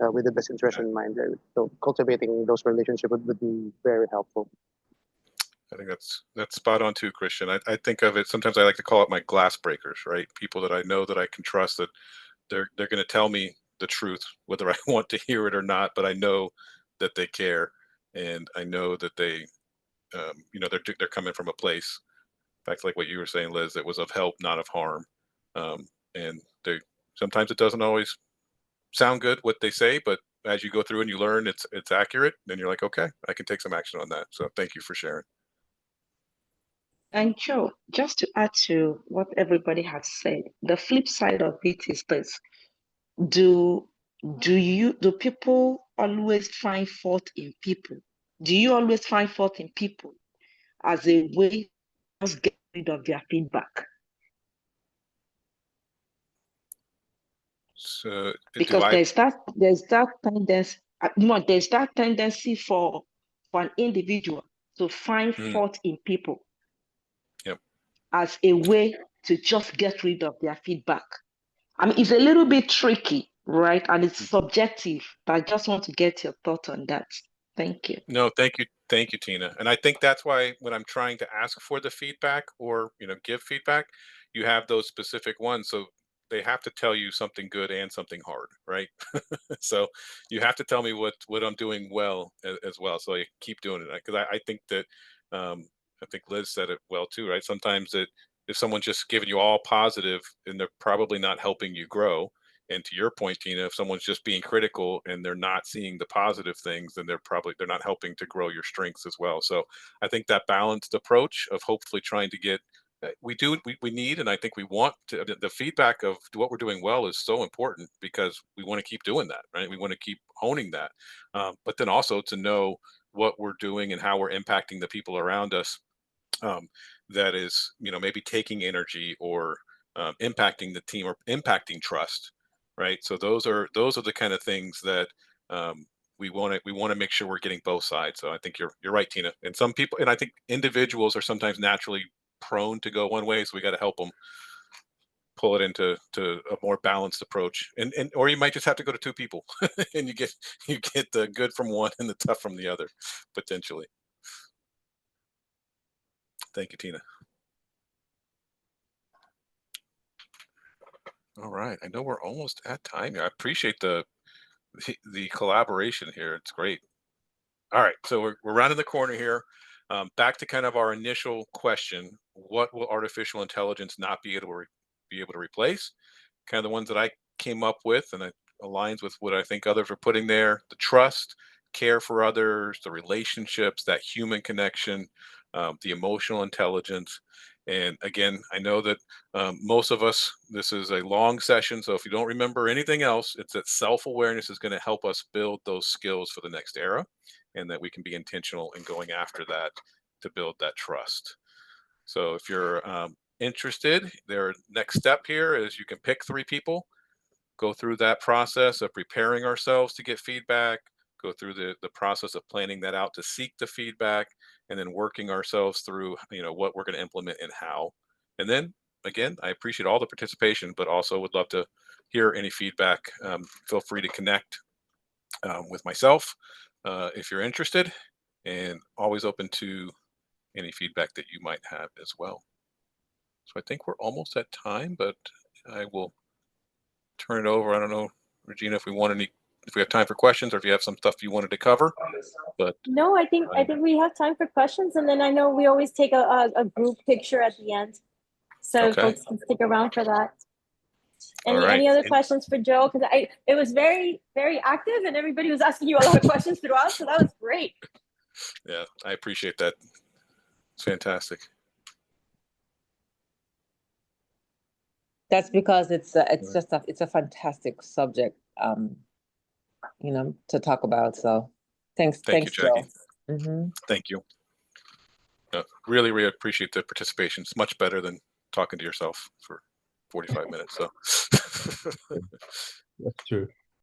with the best interest in mind. So cultivating those relationships would be very helpful. I think that's spot on too, Christian. I think of it, sometimes I like to call it my glass breakers, right? People that I know that I can trust, that they're going to tell me the truth, whether I want to hear it or not, but I know that they care, and I know that they, they're coming from a place. In fact, like what you were saying, Liz, it was of help, not of harm. And they sometimes it doesn't always sound good what they say, but as you go through and you learn it's accurate, then you're like, okay, I can take some action on that. So thank you for sharing. And Joe, just to add to what everybody has said, the flip side of it is this: do people always find fault in people? Do you always find fault in people as a way to just get rid of their feedback? So Because there's that tendency, there's that tendency for an individual to find fault in people. Yep. As a way to just get rid of their feedback. I mean, it's a little bit tricky, right? And it's subjective, but I just want to get your thought on that. Thank you. No, thank you, Tina. And I think that's why when I'm trying to ask for the feedback or give feedback, you have those specific ones. So they have to tell you something good and something hard, right? So you have to tell me what I'm doing well as well. So I keep doing it, because I think that I think Liz said it well too, right? Sometimes if someone's just giving you all positive, and they're probably not helping you grow. And to your point, Tina, if someone's just being critical and they're not seeing the positive things, then they're not helping to grow your strengths as well. So I think that balanced approach of hopefully trying to get, we need, and I think we want to, the feedback of what we're doing well is so important, because we want to keep doing that, right? We want to keep honing that. But then also to know what we're doing and how we're impacting the people around us, that is, maybe taking energy or impacting the team or impacting trust, right? So those are the kind of things that we want to make sure we're getting both sides. So I think you're right, Tina. And some people, and I think individuals are sometimes naturally prone to go one way, so we got to help them pull it into a more balanced approach. And or you might just have to go to two people and you get the good from one and the tough from the other, potentially. Thank you, Tina. All right, I know we're almost at time here. I appreciate the collaboration here. It's great. All right, so we're rounding the corner here. Back to kind of our initial question: what will artificial intelligence not be able to replace? Kind of the ones that I came up with, and it aligns with what I think others are putting there: the trust, care for others, the relationships, that human connection, the emotional intelligence. And again, I know that most of us, this is a long session, so if you don't remember anything else, it's that self-awareness is going to help us build those skills for the next era, and that we can be intentional in going after that to build that trust. So if you're interested, their next step here is you can pick 3 people, go through that process of preparing ourselves to get feedback, go through the process of planning that out to seek the feedback, and then working ourselves through, what we're going to implement and how. And then again, I appreciate all the participation, but also would love to hear any feedback. Feel free to connect with myself if you're interested, and always open to any feedback that you might have as well. So I think we're almost at time, but I will turn it over. I don't know, Regina, if we have time for questions, or if you have some stuff you wanted to cover. But no, I think we have time for questions, and then I know we always take a group picture at the end, so okay. Folks can stick around for that. Any other questions for Joe? Because it was very, very active, and everybody was asking you a lot of questions throughout, so that was great. Yeah, I appreciate that. It's fantastic. That's because it's a fantastic subject, to talk about. So thanks, you, Jackie. Joe. Thank you. Really, really appreciate the participation. It's much better than talking to yourself for 45 minutes. So That's true.